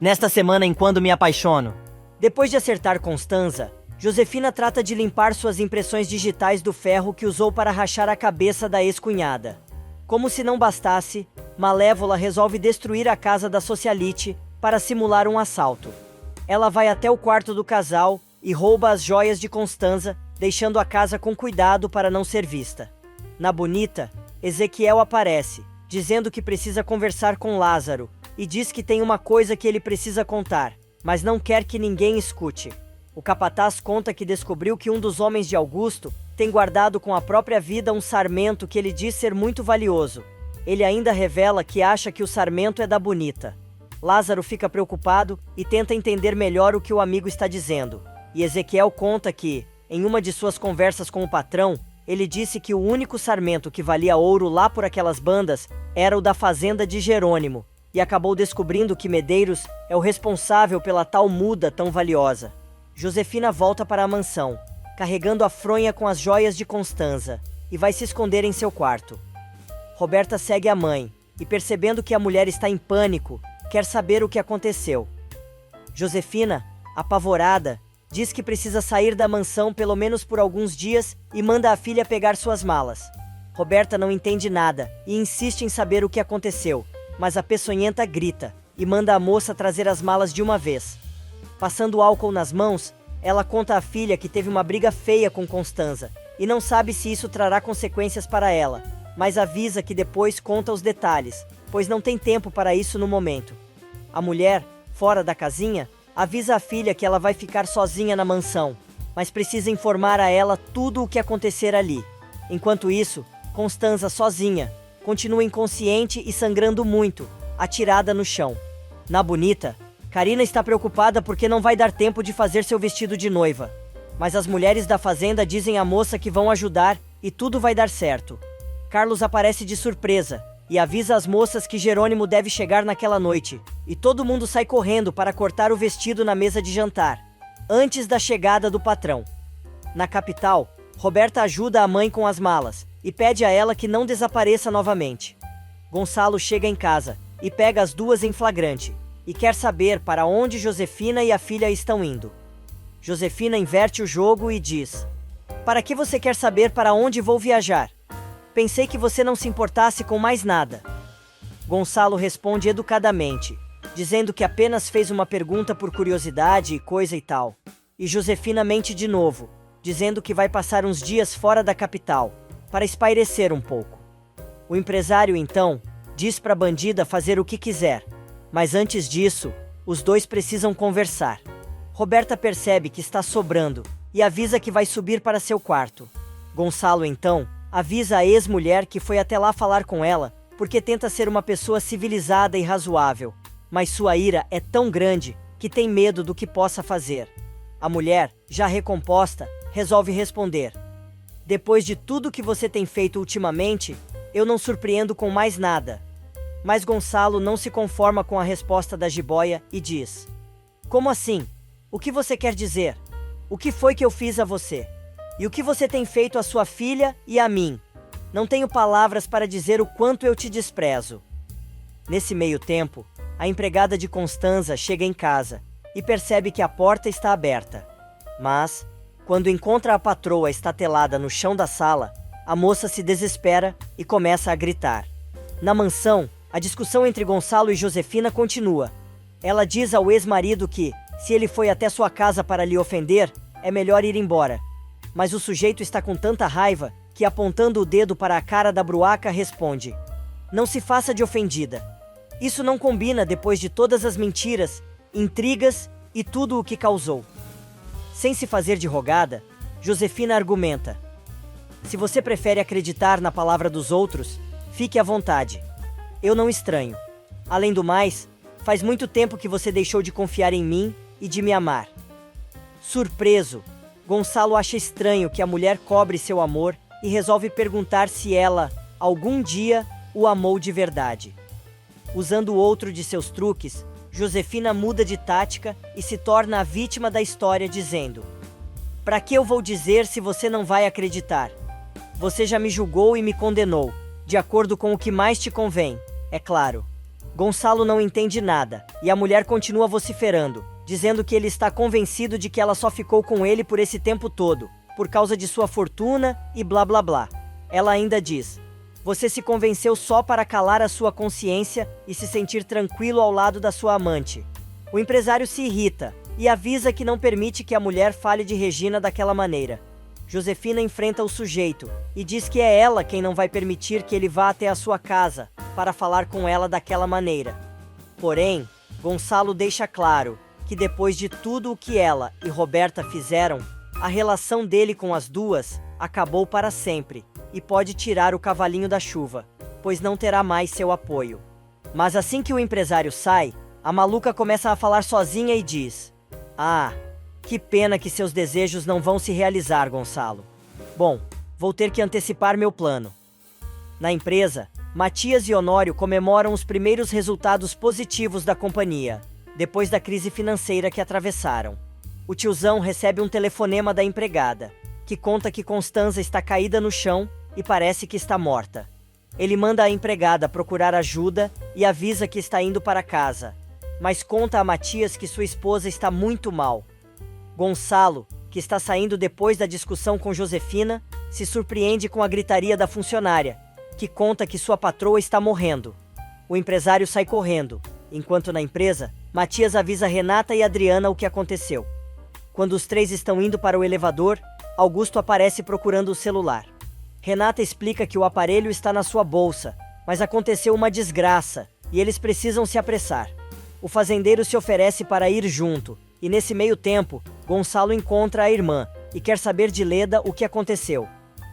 Nesta semana em Quando Me Apaixono. Depois de acertar Constanza, Josefina trata de limpar suas impressões digitais do ferro que usou para rachar a cabeça da ex-cunhada. Como se não bastasse, Malévola resolve destruir a casa da socialite para simular um assalto. Ela vai até o quarto do casal e rouba as joias de Constanza, deixando a casa com cuidado para não ser vista. Na bonita, Ezequiel aparece, dizendo que precisa conversar com Lázaro, e diz que tem uma coisa que ele precisa contar, mas não quer que ninguém escute. O capataz conta que descobriu que um dos homens de Augusto tem guardado com a própria vida um sarmento que ele diz ser muito valioso. Ele ainda revela que acha que o sarmento é da bonita. Lázaro fica preocupado e tenta entender melhor o que o amigo está dizendo. E Ezequiel conta que, em uma de suas conversas com o patrão, ele disse que o único sarmento que valia ouro lá por aquelas bandas era o da fazenda de Jerônimo, e acabou descobrindo que Medeiros é o responsável pela tal muda tão valiosa. Josefina volta para a mansão, carregando a fronha com as joias de Constanza, e vai se esconder em seu quarto. Roberta segue a mãe, e percebendo que a mulher está em pânico, quer saber o que aconteceu. Josefina, apavorada, diz que precisa sair da mansão pelo menos por alguns dias e manda a filha pegar suas malas. Roberta não entende nada e insiste em saber o que aconteceu, mas a peçonhenta grita e manda a moça trazer as malas de uma vez. Passando álcool nas mãos, ela conta à filha que teve uma briga feia com Constanza e não sabe se isso trará consequências para ela, mas avisa que depois conta os detalhes, pois não tem tempo para isso no momento. A mulher, fora da casinha, avisa a filha que ela vai ficar sozinha na mansão, mas precisa informar a ela tudo o que acontecer ali. Enquanto isso, Constanza, sozinha, continua inconsciente e sangrando muito, atirada no chão. Na bonita, Karina está preocupada porque não vai dar tempo de fazer seu vestido de noiva. Mas as mulheres da fazenda dizem à moça que vão ajudar e tudo vai dar certo. Carlos aparece de surpresa e avisa as moças que Jerônimo deve chegar naquela noite, e todo mundo sai correndo para cortar o vestido na mesa de jantar, antes da chegada do patrão. Na capital, Roberta ajuda a mãe com as malas e pede a ela que não desapareça novamente. Gonçalo chega em casa e pega as duas em flagrante, e quer saber para onde Josefina e a filha estão indo. Josefina inverte o jogo e diz: "Para que você quer saber para onde vou viajar? Pensei que você não se importasse com mais nada." Gonçalo responde educadamente, dizendo que apenas fez uma pergunta por curiosidade e coisa e tal. E Josefina mente de novo, dizendo que vai passar uns dias fora da capital, para espairecer um pouco. O empresário, então, diz para a bandida fazer o que quiser, mas antes disso, os dois precisam conversar. Roberta percebe que está sobrando e avisa que vai subir para seu quarto. Gonçalo, então, avisa a ex-mulher que foi até lá falar com ela, porque tenta ser uma pessoa civilizada e razoável, mas sua ira é tão grande que tem medo do que possa fazer. A mulher, já recomposta, resolve responder: "Depois de tudo que você tem feito ultimamente, eu não surpreendo com mais nada." Mas Gonçalo não se conforma com a resposta da jiboia e diz: "Como assim? O que você quer dizer? O que foi que eu fiz a você? E o que você tem feito à sua filha e a mim? Não tenho palavras para dizer o quanto eu te desprezo." Nesse meio tempo, a empregada de Constanza chega em casa e percebe que a porta está aberta. Mas, quando encontra a patroa estatelada no chão da sala, a moça se desespera e começa a gritar. Na mansão, a discussão entre Gonçalo e Josefina continua. Ela diz ao ex-marido que, se ele foi até sua casa para lhe ofender, é melhor ir embora. Mas o sujeito está com tanta raiva que, apontando o dedo para a cara da bruaca, responde: "Não se faça de ofendida. Isso não combina depois de todas as mentiras, intrigas e tudo o que causou." Sem se fazer de rogada, Josefina argumenta: "Se você prefere acreditar na palavra dos outros, fique à vontade. Eu não estranho. Além do mais, faz muito tempo que você deixou de confiar em mim e de me amar." Surpreso, Gonçalo acha estranho que a mulher cobre seu amor e resolve perguntar se ela, algum dia, o amou de verdade. Usando outro de seus truques, Josefina muda de tática e se torna a vítima da história, dizendo: "Para que eu vou dizer se você não vai acreditar? Você já me julgou e me condenou, de acordo com o que mais te convém, é claro." Gonçalo não entende nada, e a mulher continua vociferando, dizendo que ele está convencido de que ela só ficou com ele por esse tempo todo, por causa de sua fortuna e blá blá blá. Ela ainda diz: você se convenceu só para calar a sua consciência e se sentir tranquilo ao lado da sua amante. O empresário se irrita e avisa que não permite que a mulher fale de Regina daquela maneira. Josefina enfrenta o sujeito e diz que é ela quem não vai permitir que ele vá até a sua casa para falar com ela daquela maneira. Porém, Gonçalo deixa claro que depois de tudo o que ela e Roberta fizeram, a relação dele com as duas acabou para sempre e pode tirar o cavalinho da chuva, pois não terá mais seu apoio. Mas assim que o empresário sai, a maluca começa a falar sozinha e diz: ah, que pena que seus desejos não vão se realizar, Gonçalo. Bom, vou ter que antecipar meu plano. Na empresa, Matias e Honório comemoram os primeiros resultados positivos da companhia, depois da crise financeira que atravessaram. O tiozão recebe um telefonema da empregada, que conta que Constanza está caída no chão e parece que está morta. Ele manda a empregada procurar ajuda e avisa que está indo para casa, mas conta a Matias que sua esposa está muito mal. Gonçalo, que está saindo depois da discussão com Josefina, se surpreende com a gritaria da funcionária, que conta que sua patroa está morrendo. O empresário sai correndo, enquanto na empresa, Matias avisa Renata e Adriana o que aconteceu. Quando os três estão indo para o elevador, Augusto aparece procurando o celular. Renata explica que o aparelho está na sua bolsa, mas aconteceu uma desgraça e eles precisam se apressar. O fazendeiro se oferece para ir junto, e nesse meio tempo, Gonçalo encontra a irmã e quer saber de Leda o que aconteceu.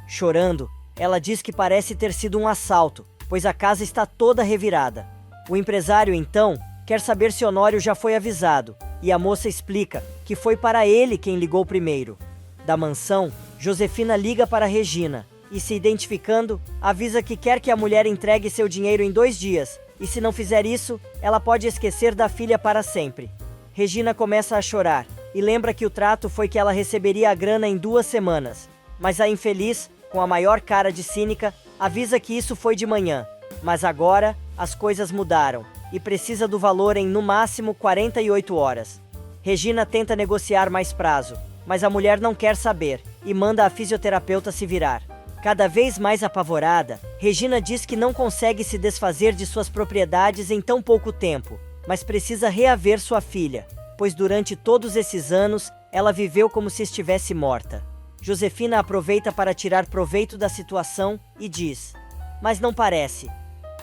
Chorando, ela diz que parece ter sido um assalto, pois a casa está toda revirada. O empresário, então, quer saber se Honório já foi avisado, e a moça explica que foi para ele quem ligou primeiro. Da mansão, Josefina liga para Regina, e se identificando, avisa que quer que a mulher entregue seu dinheiro em 2 dias, e se não fizer isso, ela pode esquecer da filha para sempre. Regina começa a chorar, e lembra que o trato foi que ela receberia a grana em 2 semanas, mas a infeliz, com a maior cara de cínica, avisa que isso foi de manhã, mas agora as coisas mudaram, e precisa do valor em no máximo 48 horas. Regina tenta negociar mais prazo, mas a mulher não quer saber, e manda a fisioterapeuta se virar. Cada vez mais apavorada, Regina diz que não consegue se desfazer de suas propriedades em tão pouco tempo, mas precisa reaver sua filha, pois durante todos esses anos, ela viveu como se estivesse morta. Josefina aproveita para tirar proveito da situação e diz: mas não parece.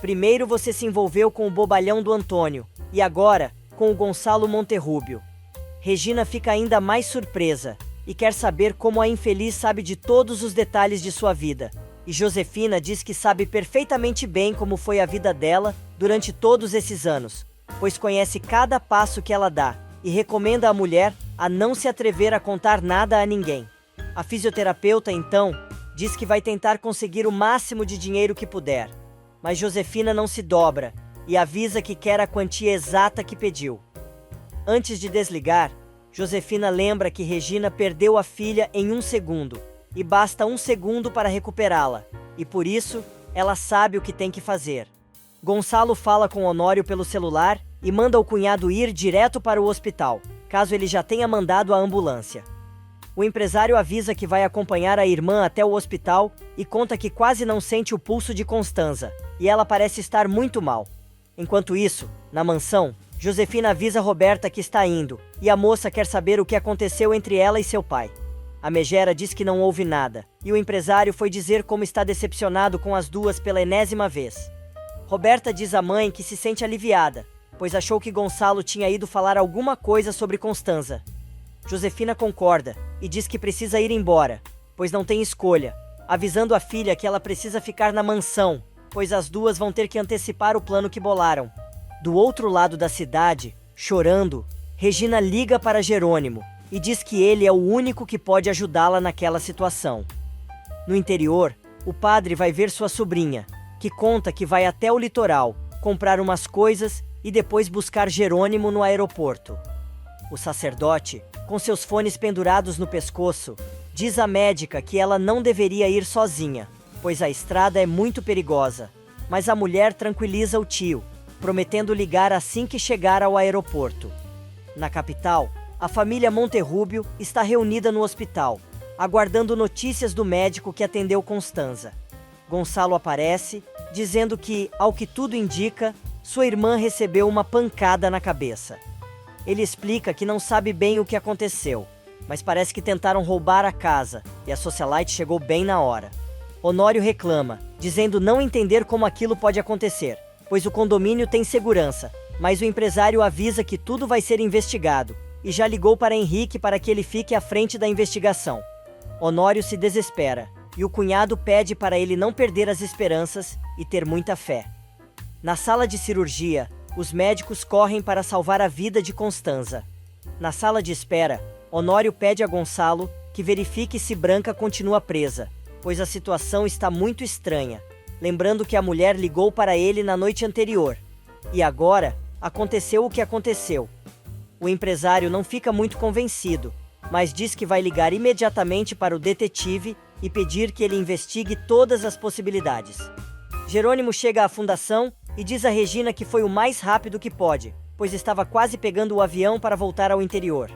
Primeiro você se envolveu com o bobalhão do Antônio, e agora, com o Gonçalo Monterrúbio. Regina fica ainda mais surpresa, e quer saber como a infeliz sabe de todos os detalhes de sua vida. E Josefina diz que sabe perfeitamente bem como foi a vida dela durante todos esses anos, pois conhece cada passo que ela dá, e recomenda à mulher a não se atrever a contar nada a ninguém. A fisioterapeuta, então, diz que vai tentar conseguir o máximo de dinheiro que puder, mas Josefina não se dobra e avisa que quer a quantia exata que pediu. Antes de desligar, Josefina lembra que Regina perdeu a filha em 1 segundo, e basta 1 segundo para recuperá-la, e por isso, ela sabe o que tem que fazer. Gonçalo fala com Honório pelo celular e manda o cunhado ir direto para o hospital, caso ele já tenha mandado a ambulância. O empresário avisa que vai acompanhar a irmã até o hospital e conta que quase não sente o pulso de Constanza, e ela parece estar muito mal. Enquanto isso, na mansão, Josefina avisa Roberta que está indo, e a moça quer saber o que aconteceu entre ela e seu pai. A megera diz que não houve nada, e o empresário foi dizer como está decepcionado com as duas pela enésima vez. Roberta diz à mãe que se sente aliviada, pois achou que Gonçalo tinha ido falar alguma coisa sobre Constanza. Josefina concorda, e diz que precisa ir embora, pois não tem escolha, avisando a filha que ela precisa ficar na mansão, pois as duas vão ter que antecipar o plano que bolaram. Do outro lado da cidade, chorando, Regina liga para Jerônimo e diz que ele é o único que pode ajudá-la naquela situação. No interior, o padre vai ver sua sobrinha, que conta que vai até o litoral, comprar umas coisas e depois buscar Jerônimo no aeroporto. O sacerdote, com seus fones pendurados no pescoço, diz à médica que ela não deveria ir sozinha, pois a estrada é muito perigosa. Mas a mulher tranquiliza o tio, prometendo ligar assim que chegar ao aeroporto. Na capital, a família Monterrubio está reunida no hospital, aguardando notícias do médico que atendeu Constanza. Gonçalo aparece, dizendo que, ao que tudo indica, sua irmã recebeu uma pancada na cabeça. Ele explica que não sabe bem o que aconteceu, mas parece que tentaram roubar a casa e a socialite chegou bem na hora. Honório reclama, dizendo não entender como aquilo pode acontecer, pois o condomínio tem segurança, mas o empresário avisa que tudo vai ser investigado e já ligou para Henrique para que ele fique à frente da investigação. Honório se desespera e o cunhado pede para ele não perder as esperanças e ter muita fé. Na sala de cirurgia, os médicos correm para salvar a vida de Constanza. Na sala de espera, Honório pede a Gonçalo que verifique se Branca continua presa, pois a situação está muito estranha, lembrando que a mulher ligou para ele na noite anterior. E agora, aconteceu o que aconteceu. O empresário não fica muito convencido, mas diz que vai ligar imediatamente para o detetive e pedir que ele investigue todas as possibilidades. Jerônimo chega à fundação e diz a Regina que foi o mais rápido que pode, pois estava quase pegando o avião para voltar ao interior.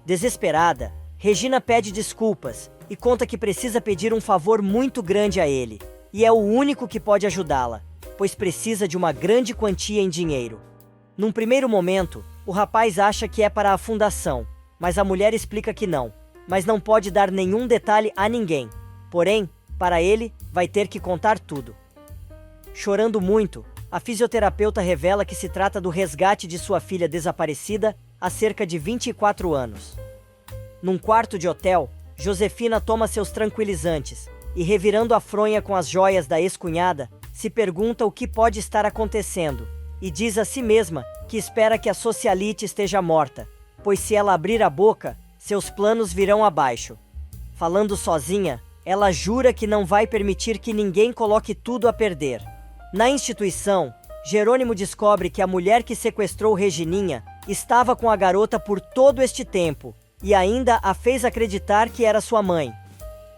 Desesperada, Regina pede desculpas e conta que precisa pedir um favor muito grande a ele, e é o único que pode ajudá-la, pois precisa de uma grande quantia em dinheiro. Num primeiro momento, o rapaz acha que é para a fundação, mas a mulher explica que não, mas não pode dar nenhum detalhe a ninguém. Porém, para ele, vai ter que contar tudo. Chorando muito, a fisioterapeuta revela que se trata do resgate de sua filha desaparecida há cerca de 24 anos. Num quarto de hotel, Josefina toma seus tranquilizantes e, revirando a fronha com as joias da ex-cunhada, se pergunta o que pode estar acontecendo e diz a si mesma que espera que a socialite esteja morta, pois se ela abrir a boca, seus planos virão abaixo. Falando sozinha, ela jura que não vai permitir que ninguém coloque tudo a perder. Na instituição, Jerônimo descobre que a mulher que sequestrou Regininha estava com a garota por todo este tempo e ainda a fez acreditar que era sua mãe.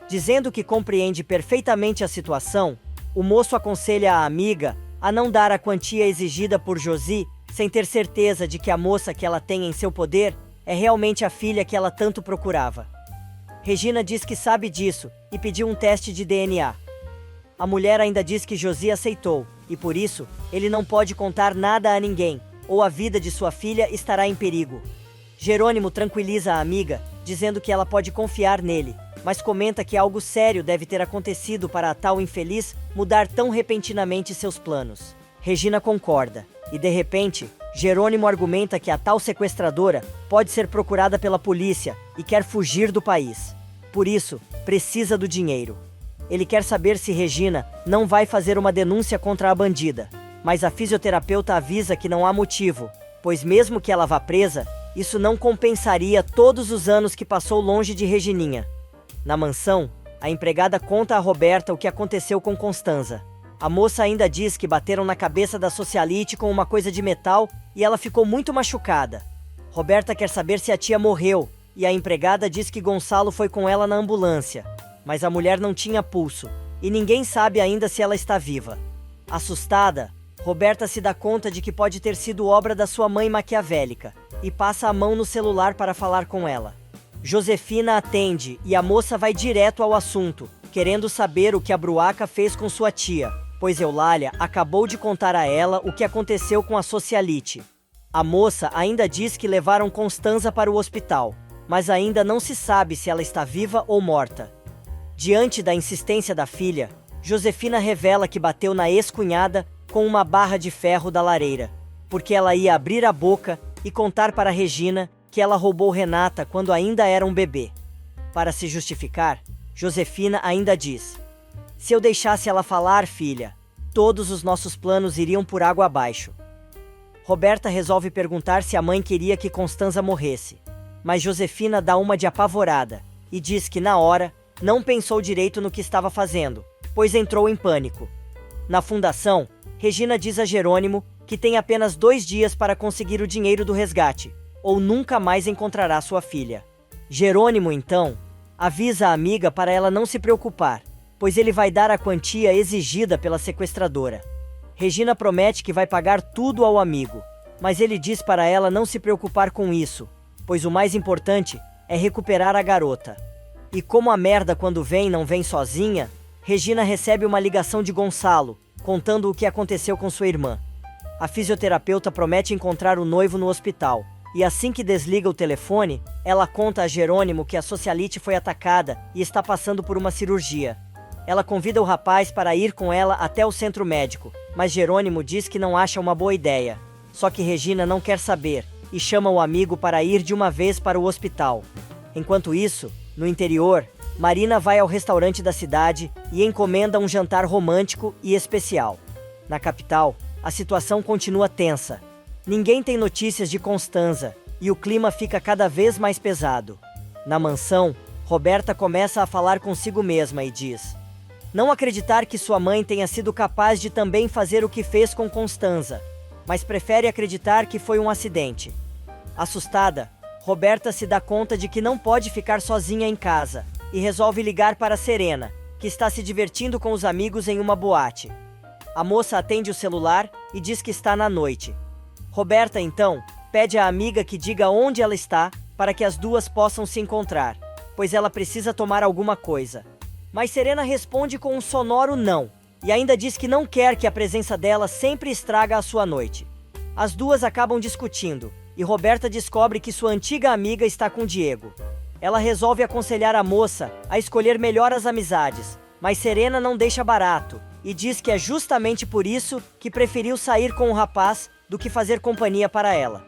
Dizendo que compreende perfeitamente a situação, o moço aconselha a amiga a não dar a quantia exigida por Josi, sem ter certeza de que a moça que ela tem em seu poder é realmente a filha que ela tanto procurava. Regina diz que sabe disso e pediu um teste de DNA. A mulher ainda diz que Josi aceitou, e por isso, ele não pode contar nada a ninguém, ou a vida de sua filha estará em perigo. Jerônimo tranquiliza a amiga, dizendo que ela pode confiar nele, mas comenta que algo sério deve ter acontecido para a tal infeliz mudar tão repentinamente seus planos. Regina concorda, e de repente, Jerônimo argumenta que a tal sequestradora pode ser procurada pela polícia e quer fugir do país. Por isso, precisa do dinheiro. Ele quer saber se Regina não vai fazer uma denúncia contra a bandida, mas a fisioterapeuta avisa que não há motivo, pois mesmo que ela vá presa, isso não compensaria todos os anos que passou longe de Regininha. Na mansão, a empregada conta a Roberta o que aconteceu com Constanza. A moça ainda diz que bateram na cabeça da socialite com uma coisa de metal e ela ficou muito machucada. Roberta quer saber se a tia morreu e a empregada diz que Gonçalo foi com ela na ambulância, mas a mulher não tinha pulso e ninguém sabe ainda se ela está viva. Assustada, Roberta se dá conta de que pode ter sido obra da sua mãe maquiavélica e passa a mão no celular para falar com ela. Josefina atende e a moça vai direto ao assunto, querendo saber o que a Bruaca fez com sua tia, pois Eulália acabou de contar a ela o que aconteceu com a socialite. A moça ainda diz que levaram Constanza para o hospital, mas ainda não se sabe se ela está viva ou morta. Diante da insistência da filha, Josefina revela que bateu na ex-cunhada com uma barra de ferro da lareira, porque ela ia abrir a boca e contar para Regina que ela roubou Renata quando ainda era um bebê. Para se justificar, Josefina ainda diz: "Se eu deixasse ela falar, filha, todos os nossos planos iriam por água abaixo." Roberta resolve perguntar se a mãe queria que Constanza morresse, mas Josefina dá uma de apavorada e diz que na hora não pensou direito no que estava fazendo, pois entrou em pânico. Na fundação, Regina diz a Jerônimo que tem apenas 2 dias para conseguir o dinheiro do resgate, ou nunca mais encontrará sua filha. Jerônimo, então, avisa a amiga para ela não se preocupar, pois ele vai dar a quantia exigida pela sequestradora. Regina promete que vai pagar tudo ao amigo, mas ele diz para ela não se preocupar com isso, pois o mais importante é recuperar a garota. E como a merda quando vem não vem sozinha, Regina recebe uma ligação de Gonçalo, contando o que aconteceu com sua irmã. A fisioterapeuta promete encontrar o noivo no hospital, e assim que desliga o telefone, ela conta a Jerônimo que a socialite foi atacada e está passando por uma cirurgia. Ela convida o rapaz para ir com ela até o centro médico, mas Jerônimo diz que não acha uma boa ideia. Só que Regina não quer saber, e chama o amigo para ir de uma vez para o hospital. Enquanto isso, no interior, Marina vai ao restaurante da cidade e encomenda um jantar romântico e especial. Na capital, a situação continua tensa. Ninguém tem notícias de Constanza, e o clima fica cada vez mais pesado. Na mansão, Roberta começa a falar consigo mesma e diz: não acreditar que sua mãe tenha sido capaz de também fazer o que fez com Constanza, mas prefere acreditar que foi um acidente. Assustada, Roberta se dá conta de que não pode ficar sozinha em casa, e resolve ligar para Serena, que está se divertindo com os amigos em uma boate. A moça atende o celular e diz que está na noite. Roberta, então, pede à amiga que diga onde ela está, para que as duas possam se encontrar, pois ela precisa tomar alguma coisa. Mas Serena responde com um sonoro não, e ainda diz que não quer que a presença dela sempre estraga a sua noite. As duas acabam discutindo, e Roberta descobre que sua antiga amiga está com Diego. Ela resolve aconselhar a moça a escolher melhor as amizades, mas Serena não deixa barato, e diz que é justamente por isso que preferiu sair com o rapaz do que fazer companhia para ela.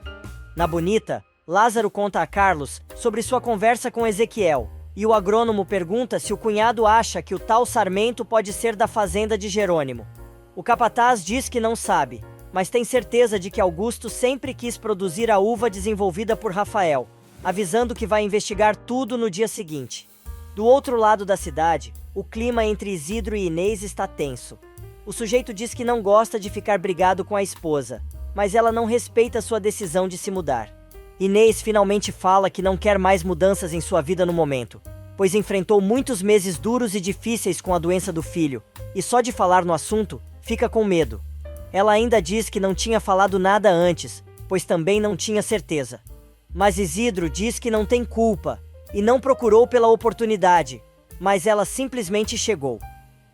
Na Bonita, Lázaro conta a Carlos sobre sua conversa com Ezequiel, e o agrônomo pergunta se o cunhado acha que o tal Sarmento pode ser da fazenda de Jerônimo. O capataz diz que não sabe, mas tem certeza de que Augusto sempre quis produzir a uva desenvolvida por Rafael, avisando que vai investigar tudo no dia seguinte. Do outro lado da cidade, o clima entre Isidro e Inês está tenso. O sujeito diz que não gosta de ficar brigado com a esposa, mas ela não respeita sua decisão de se mudar. Inês finalmente fala que não quer mais mudanças em sua vida no momento, pois enfrentou muitos meses duros e difíceis com a doença do filho, e só de falar no assunto, fica com medo. Ela ainda diz que não tinha falado nada antes, pois também não tinha certeza. Mas Isidro diz que não tem culpa, e não procurou pela oportunidade, mas ela simplesmente chegou.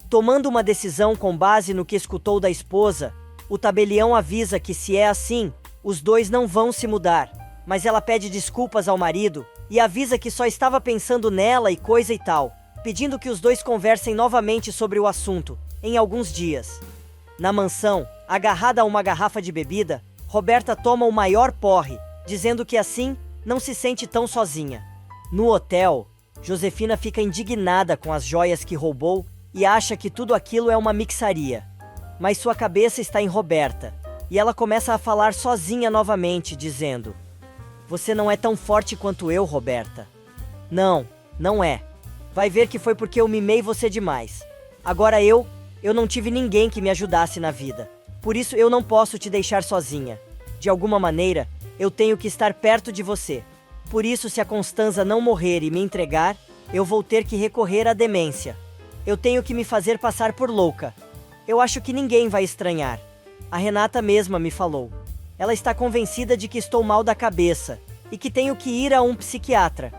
Tomando uma decisão com base no que escutou da esposa, o tabelião avisa que se é assim, os dois não vão se mudar, mas ela pede desculpas ao marido e avisa que só estava pensando nela e coisa e tal, pedindo que os dois conversem novamente sobre o assunto, em alguns dias. Na mansão, agarrada a uma garrafa de bebida, Roberta toma o maior porre, dizendo que assim não se sente tão sozinha. No hotel, Josefina fica indignada com as joias que roubou e acha que tudo aquilo é uma mixaria. Mas sua cabeça está em Roberta, e ela começa a falar sozinha novamente, dizendo: você não é tão forte quanto eu, Roberta. Não, não é. Vai ver que foi porque eu mimei você demais. Agora eu não tive ninguém que me ajudasse na vida. Por isso eu não posso te deixar sozinha. De alguma maneira, eu tenho que estar perto de você. Por isso, se a Constanza não morrer e me entregar, eu vou ter que recorrer à demência. Eu tenho que me fazer passar por louca. Eu acho que ninguém vai estranhar. A Renata mesma me falou. Ela está convencida de que estou mal da cabeça e que tenho que ir a um psiquiatra.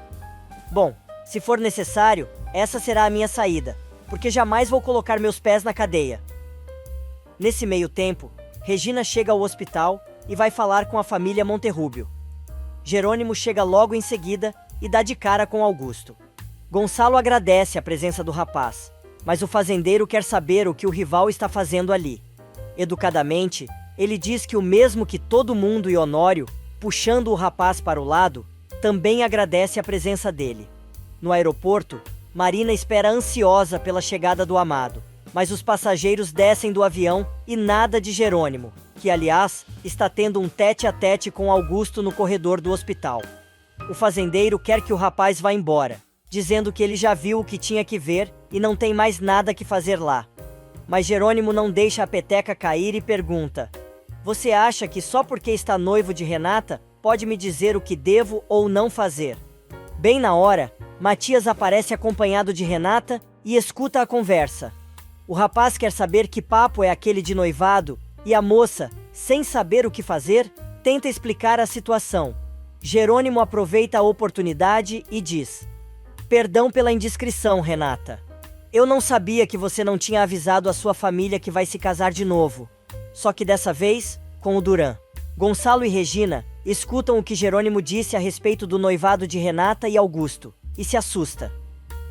Bom, se for necessário, essa será a minha saída, porque jamais vou colocar meus pés na cadeia. Nesse meio tempo, Regina chega ao hospital e vai falar com a família Monterrúbio. Jerônimo chega logo em seguida e dá de cara com Augusto. Gonçalo agradece a presença do rapaz, mas o fazendeiro quer saber o que o rival está fazendo ali. Educadamente, ele diz que o mesmo que todo mundo e Honório, puxando o rapaz para o lado, também agradece a presença dele. No aeroporto, Marina espera ansiosa pela chegada do amado, mas os passageiros descem do avião e nada de Jerônimo, que, aliás, está tendo um tete-a-tete com Augusto no corredor do hospital. O fazendeiro quer que o rapaz vá embora, dizendo que ele já viu o que tinha que ver e não tem mais nada que fazer lá. Mas Jerônimo não deixa a peteca cair e pergunta: você acha que só porque está noivo de Renata, pode me dizer o que devo ou não fazer? Bem na hora, Matias aparece acompanhado de Renata e escuta a conversa. O rapaz quer saber que papo é aquele de noivado E a moça, sem saber o que fazer, tenta explicar a situação. Jerônimo aproveita a oportunidade e diz: "Perdão pela indiscrição, Renata. Eu não sabia que você não tinha avisado a sua família que vai se casar de novo. Só que dessa vez, com o Duran." Gonçalo e Regina escutam o que Jerônimo disse a respeito do noivado de Renata e Augusto, e se assusta.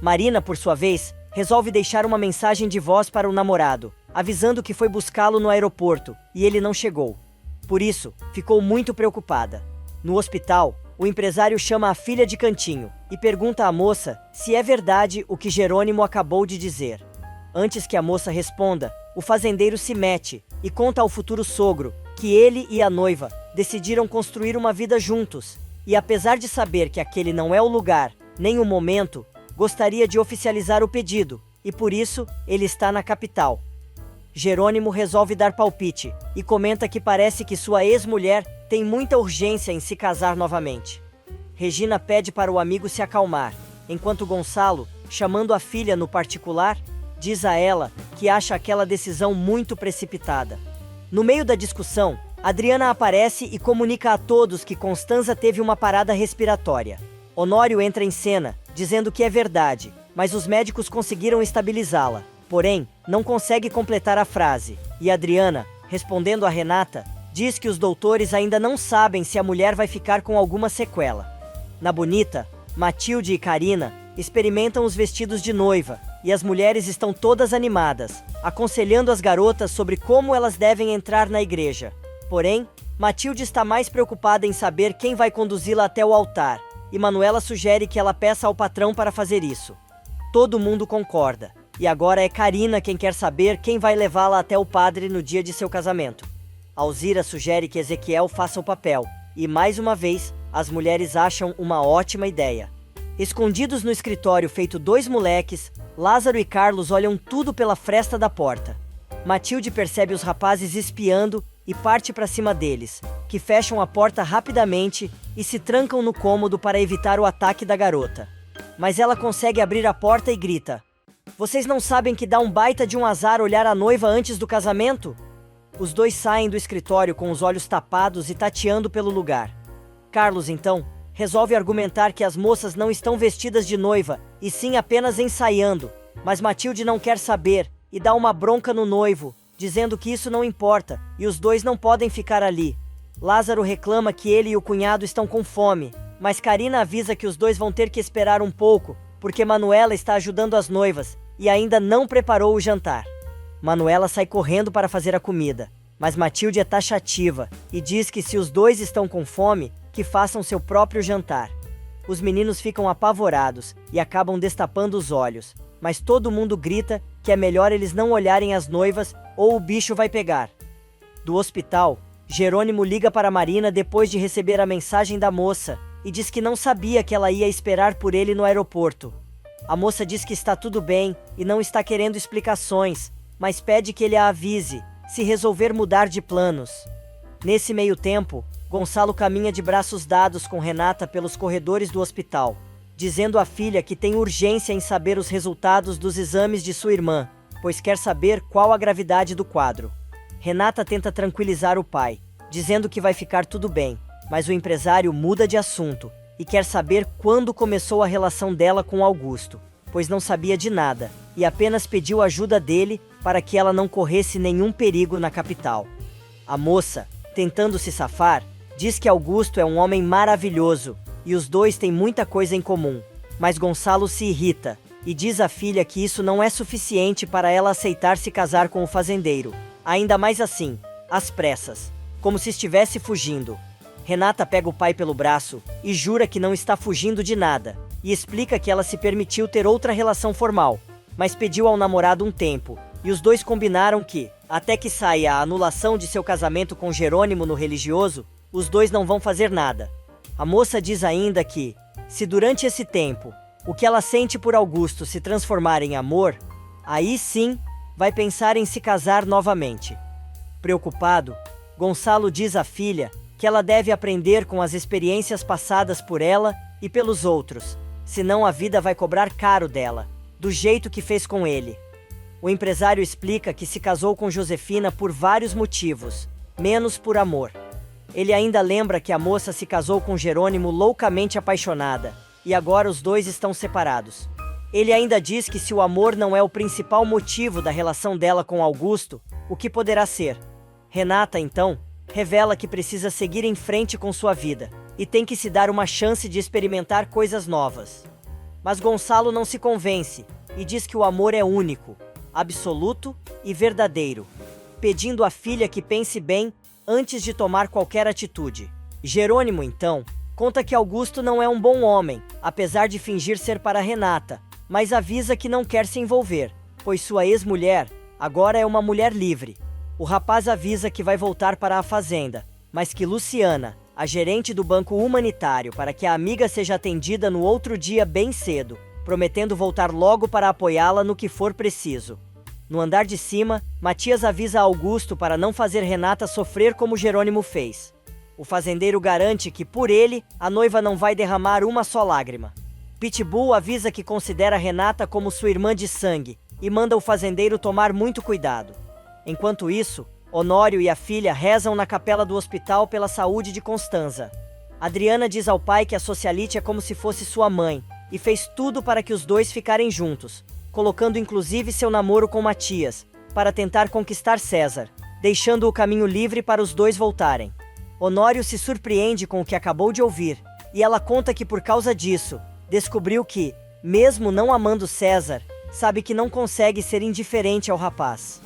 Marina, por sua vez, resolve deixar uma mensagem de voz para o namorado, avisando que foi buscá-lo no aeroporto, e ele não chegou. Por isso, ficou muito preocupada. No hospital, o empresário chama a filha de cantinho e pergunta à moça se é verdade o que Jerônimo acabou de dizer. Antes que a moça responda, o fazendeiro se mete e conta ao futuro sogro que ele e a noiva decidiram construir uma vida juntos, e apesar de saber que aquele não é o lugar, nem o momento, gostaria de oficializar o pedido, e por isso ele está na capital. Jerônimo resolve dar palpite e comenta que parece que sua ex-mulher tem muita urgência em se casar novamente. Regina pede para o amigo se acalmar, enquanto Gonçalo, chamando a filha no particular, diz a ela que acha aquela decisão muito precipitada. No meio da discussão, Adriana aparece e comunica a todos que Constanza teve uma parada respiratória. Honório entra em cena, dizendo que é verdade, mas os médicos conseguiram estabilizá-la. Porém, não consegue completar a frase, e Adriana, respondendo a Renata, diz que os doutores ainda não sabem se a mulher vai ficar com alguma sequela. Na Bonita, Matilde e Karina experimentam os vestidos de noiva, e as mulheres estão todas animadas, aconselhando as garotas sobre como elas devem entrar na igreja. Porém, Matilde está mais preocupada em saber quem vai conduzi-la até o altar, e Manuela sugere que ela peça ao patrão para fazer isso. Todo mundo concorda, e agora é Karina quem quer saber quem vai levá-la até o padre no dia de seu casamento. Alzira sugere que Ezequiel faça o papel, e mais uma vez, as mulheres acham uma ótima ideia. Escondidos no escritório feito 2 moleques, Lázaro e Carlos olham tudo pela fresta da porta. Matilde percebe os rapazes espiando e parte para cima deles, que fecham a porta rapidamente e se trancam no cômodo para evitar o ataque da garota. Mas ela consegue abrir a porta e grita: "Vocês não sabem que dá um baita de um azar olhar a noiva antes do casamento?" Os dois saem do escritório com os olhos tapados e tateando pelo lugar. Carlos, então, resolve argumentar que as moças não estão vestidas de noiva, e sim apenas ensaiando, mas Matilde não quer saber e dá uma bronca no noivo, dizendo que isso não importa e os dois não podem ficar ali. Lázaro reclama que ele e o cunhado estão com fome, mas Karina avisa que os dois vão ter que esperar um pouco, porque Manuela está ajudando as noivas e ainda não preparou o jantar. Manuela sai correndo para fazer a comida, mas Matilde é taxativa e diz que se os dois estão com fome, que façam seu próprio jantar. Os meninos ficam apavorados e acabam destapando os olhos, mas todo mundo grita que é melhor eles não olharem as noivas ou o bicho vai pegar. Do hospital, Jerônimo liga para Marina depois de receber a mensagem da moça e diz que não sabia que ela ia esperar por ele no aeroporto. A moça diz que está tudo bem e não está querendo explicações, mas pede que ele a avise se resolver mudar de planos. Nesse meio tempo, Gonçalo caminha de braços dados com Renata pelos corredores do hospital, dizendo à filha que tem urgência em saber os resultados dos exames de sua irmã, pois quer saber qual a gravidade do quadro. Renata tenta tranquilizar o pai, dizendo que vai ficar tudo bem, mas o empresário muda de assunto e quer saber quando começou a relação dela com Augusto, pois não sabia de nada e apenas pediu ajuda dele para que ela não corresse nenhum perigo na capital. A moça, tentando se safar, diz que Augusto é um homem maravilhoso e os dois têm muita coisa em comum, mas Gonçalo se irrita e diz à filha que isso não é suficiente para ela aceitar se casar com o fazendeiro, ainda mais assim, às pressas, como se estivesse fugindo. Renata pega o pai pelo braço e jura que não está fugindo de nada, e explica que ela se permitiu ter outra relação formal, mas pediu ao namorado um tempo, e os dois combinaram que, até que saia a anulação de seu casamento com Jerônimo no religioso, os dois não vão fazer nada. A moça diz ainda que, se durante esse tempo, o que ela sente por Augusto se transformar em amor, aí sim, vai pensar em se casar novamente. Preocupado, Gonçalo diz à filha que ela deve aprender com as experiências passadas por ela e pelos outros, senão a vida vai cobrar caro dela, do jeito que fez com ele. O empresário explica que se casou com Josefina por vários motivos, menos por amor. Ele ainda lembra que a moça se casou com Jerônimo loucamente apaixonada, e agora os dois estão separados. Ele ainda diz que se o amor não é o principal motivo da relação dela com Augusto, o que poderá ser? Renata, então, revela que precisa seguir em frente com sua vida, e tem que se dar uma chance de experimentar coisas novas. Mas Gonçalo não se convence, e diz que o amor é único, absoluto e verdadeiro, pedindo à filha que pense bem antes de tomar qualquer atitude. Jerônimo, então, conta que Augusto não é um bom homem, apesar de fingir ser para Renata, mas avisa que não quer se envolver, pois sua ex-mulher agora é uma mulher livre. O rapaz avisa que vai voltar para a fazenda, mas que Luciana, a gerente do banco humanitário, para que a amiga seja atendida no outro dia bem cedo, prometendo voltar logo para apoiá-la no que for preciso. No andar de cima, Matias avisa a Augusto para não fazer Renata sofrer como Jerônimo fez. O fazendeiro garante que, por ele, a noiva não vai derramar uma só lágrima. Pitbull avisa que considera Renata como sua irmã de sangue e manda o fazendeiro tomar muito cuidado. Enquanto isso, Honório e a filha rezam na capela do hospital pela saúde de Constanza. Adriana diz ao pai que a socialite é como se fosse sua mãe, e fez tudo para que os dois ficarem juntos, colocando inclusive seu namoro com Matias, para tentar conquistar César, deixando o caminho livre para os dois voltarem. Honório se surpreende com o que acabou de ouvir, e ela conta que por causa disso, descobriu que, mesmo não amando César, sabe que não consegue ser indiferente ao rapaz.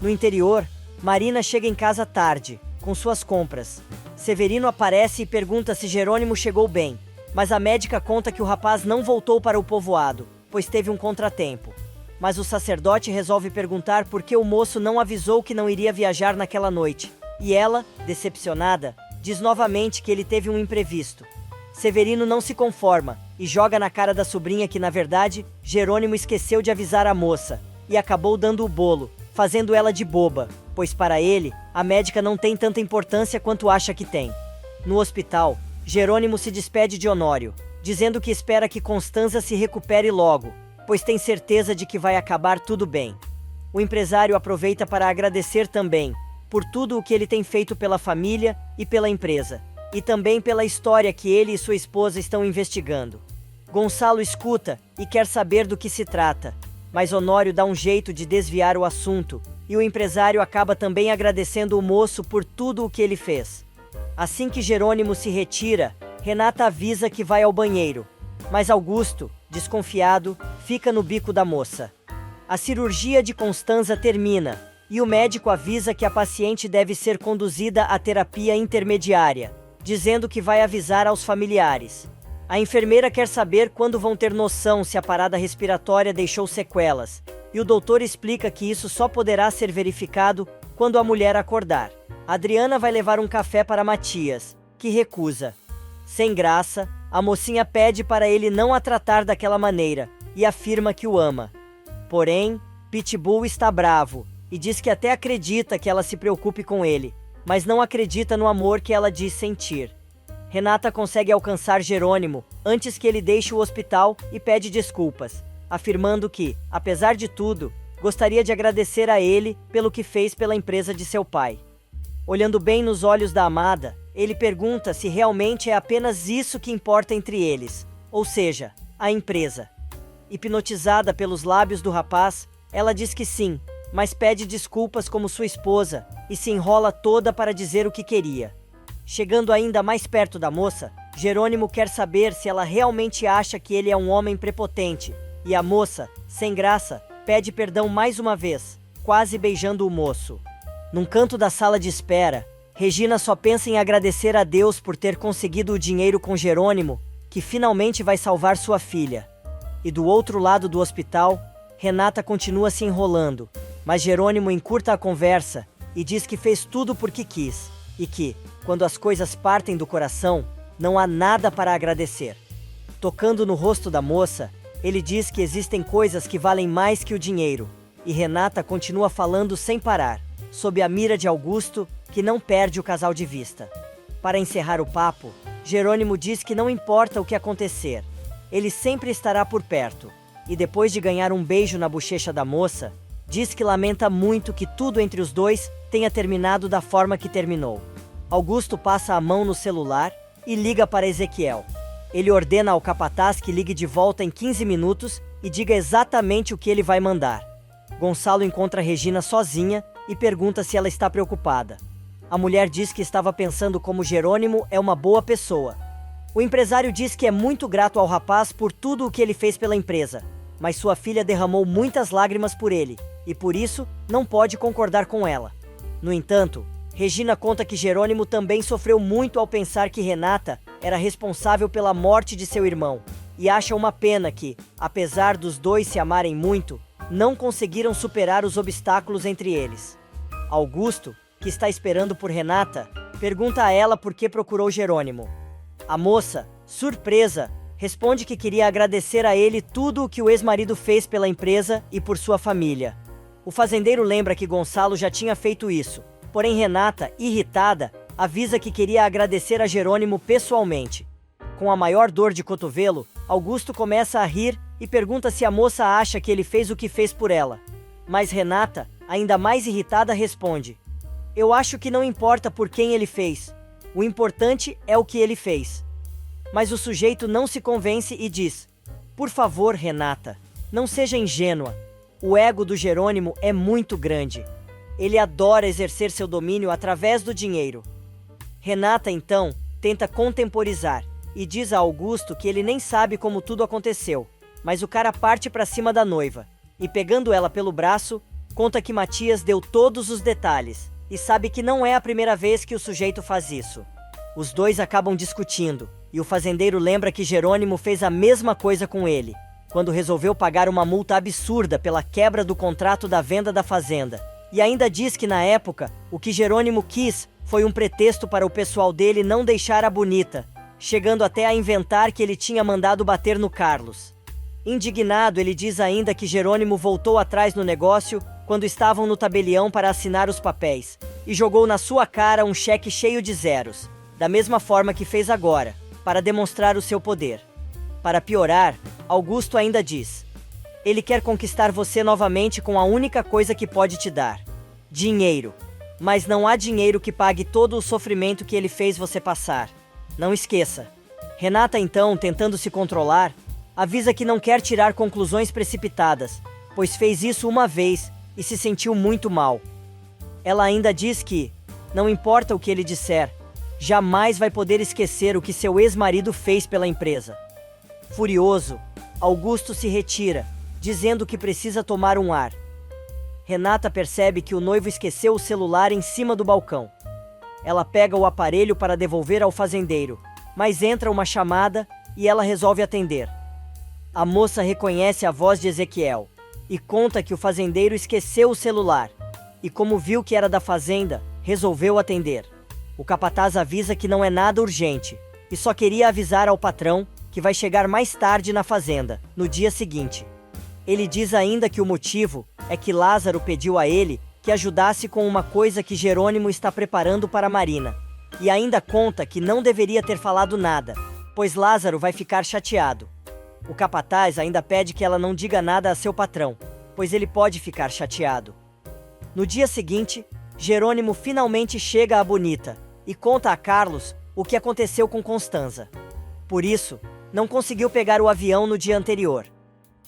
No interior, Marina chega em casa tarde, com suas compras. Severino aparece e pergunta se Jerônimo chegou bem, mas a médica conta que o rapaz não voltou para o povoado, pois teve um contratempo. Mas o sacerdote resolve perguntar por que o moço não avisou que não iria viajar naquela noite, e ela, decepcionada, diz novamente que ele teve um imprevisto. Severino não se conforma e joga na cara da sobrinha que, na verdade, Jerônimo esqueceu de avisar a moça e acabou dando o bolo, fazendo ela de boba, pois para ele, a médica não tem tanta importância quanto acha que tem. No hospital, Jerônimo se despede de Honório, dizendo que espera que Constanza se recupere logo, pois tem certeza de que vai acabar tudo bem. O empresário aproveita para agradecer também por tudo o que ele tem feito pela família e pela empresa, e também pela história que ele e sua esposa estão investigando. Gonçalo escuta e quer saber do que se trata, mas Honório dá um jeito de desviar o assunto, e o empresário acaba também agradecendo o moço por tudo o que ele fez. Assim que Jerônimo se retira, Renata avisa que vai ao banheiro, mas Augusto, desconfiado, fica no bico da moça. A cirurgia de Constanza termina, e o médico avisa que a paciente deve ser conduzida à terapia intermediária, dizendo que vai avisar aos familiares. A enfermeira quer saber quando vão ter noção se a parada respiratória deixou sequelas, e o doutor explica que isso só poderá ser verificado quando a mulher acordar. Adriana vai levar um café para Matias, que recusa. Sem graça, a mocinha pede para ele não a tratar daquela maneira, e afirma que o ama. Porém, Pitbull está bravo, e diz que até acredita que ela se preocupe com ele, mas não acredita no amor que ela diz sentir. Renata consegue alcançar Jerônimo antes que ele deixe o hospital e pede desculpas, afirmando que, apesar de tudo, gostaria de agradecer a ele pelo que fez pela empresa de seu pai. Olhando bem nos olhos da amada, ele pergunta se realmente é apenas isso que importa entre eles, ou seja, a empresa. Hipnotizada pelos lábios do rapaz, ela diz que sim, mas pede desculpas como sua esposa e se enrola toda para dizer o que queria. Chegando ainda mais perto da moça, Jerônimo quer saber se ela realmente acha que ele é um homem prepotente, e a moça, sem graça, pede perdão mais uma vez, quase beijando o moço. Num canto da sala de espera, Regina só pensa em agradecer a Deus por ter conseguido o dinheiro com Jerônimo, que finalmente vai salvar sua filha. E do outro lado do hospital, Renata continua se enrolando, mas Jerônimo encurta a conversa e diz que fez tudo porque quis, e que, quando as coisas partem do coração, não há nada para agradecer. Tocando no rosto da moça, ele diz que existem coisas que valem mais que o dinheiro, e Renata continua falando sem parar, sob a mira de Augusto, que não perde o casal de vista. Para encerrar o papo, Jerônimo diz que não importa o que acontecer, ele sempre estará por perto, e depois de ganhar um beijo na bochecha da moça, diz que lamenta muito que tudo entre os dois tenha terminado da forma que terminou. Augusto passa a mão no celular e liga para Ezequiel. Ele ordena ao capataz que ligue de volta em 15 minutos e diga exatamente o que ele vai mandar. Gonçalo encontra Regina sozinha e pergunta se ela está preocupada. A mulher diz que estava pensando como Jerônimo é uma boa pessoa. O empresário diz que é muito grato ao rapaz por tudo o que ele fez pela empresa, mas sua filha derramou muitas lágrimas por ele, e por isso não pode concordar com ela. No entanto, Regina conta que Jerônimo também sofreu muito ao pensar que Renata era responsável pela morte de seu irmão, e acha uma pena que, apesar dos dois se amarem muito, não conseguiram superar os obstáculos entre eles. Augusto, que está esperando por Renata, pergunta a ela por que procurou Jerônimo. A moça, surpresa, responde que queria agradecer a ele tudo o que o ex-marido fez pela empresa e por sua família. O fazendeiro lembra que Gonçalo já tinha feito isso, porém Renata, irritada, avisa que queria agradecer a Jerônimo pessoalmente. Com a maior dor de cotovelo, Augusto começa a rir e pergunta se a moça acha que ele fez o que fez por ela. Mas Renata, ainda mais irritada, responde: "Eu acho que não importa por quem ele fez. O importante é o que ele fez." Mas o sujeito não se convence e diz: "Por favor, Renata, não seja ingênua. O ego do Jerônimo é muito grande. Ele adora exercer seu domínio através do dinheiro." Renata, então, tenta contemporizar e diz a Augusto que ele nem sabe como tudo aconteceu, mas o cara parte para cima da noiva e, pegando ela pelo braço, conta que Matias deu todos os detalhes e sabe que não é a primeira vez que o sujeito faz isso. Os dois acabam discutindo e o fazendeiro lembra que Jerônimo fez a mesma coisa com ele, quando resolveu pagar uma multa absurda pela quebra do contrato da venda da fazenda. E ainda diz que na época, o que Jerônimo quis foi um pretexto para o pessoal dele não deixar a bonita, chegando até a inventar que ele tinha mandado bater no Carlos. Indignado, ele diz ainda que Jerônimo voltou atrás no negócio quando estavam no tabelião para assinar os papéis, e jogou na sua cara um cheque cheio de zeros, da mesma forma que fez agora, para demonstrar o seu poder. Para piorar, Augusto ainda diz: "Ele quer conquistar você novamente com a única coisa que pode te dar: dinheiro. Mas não há dinheiro que pague todo o sofrimento que ele fez você passar. Não esqueça." Renata, então, tentando se controlar, avisa que não quer tirar conclusões precipitadas, pois fez isso uma vez e se sentiu muito mal. Ela ainda diz que, não importa o que ele disser, jamais vai poder esquecer o que seu ex-marido fez pela empresa. Furioso, Augusto se retira, dizendo que precisa tomar um ar. Renata percebe que o noivo esqueceu o celular em cima do balcão. Ela pega o aparelho para devolver ao fazendeiro, mas entra uma chamada e ela resolve atender. A moça reconhece a voz de Ezequiel e conta que o fazendeiro esqueceu o celular e, como viu que era da fazenda, resolveu atender. O capataz avisa que não é nada urgente e só queria avisar ao patrão que vai chegar mais tarde na fazenda, no dia seguinte. Ele diz ainda que o motivo é que Lázaro pediu a ele que ajudasse com uma coisa que Jerônimo está preparando para Marina, e ainda conta que não deveria ter falado nada, pois Lázaro vai ficar chateado. O capataz ainda pede que ela não diga nada a seu patrão, pois ele pode ficar chateado. No dia seguinte, Jerônimo finalmente chega à Bonita e conta a Carlos o que aconteceu com Constanza. Por isso, não conseguiu pegar o avião no dia anterior.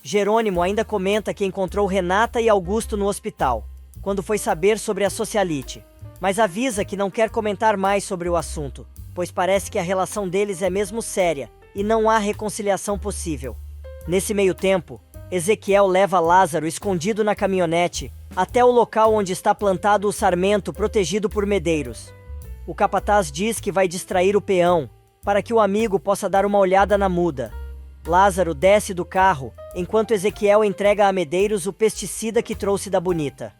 Jerônimo ainda comenta que encontrou Renata e Augusto no hospital, quando foi saber sobre a socialite, mas avisa que não quer comentar mais sobre o assunto, pois parece que a relação deles é mesmo séria e não há reconciliação possível. Nesse meio tempo, Ezequiel leva Lázaro escondido na caminhonete até o local onde está plantado o sarmento protegido por medeiros. O capataz diz que vai distrair o peão para que o amigo possa dar uma olhada na muda. Lázaro desce do carro enquanto Ezequiel entrega a Medeiros o pesticida que trouxe da Bonita.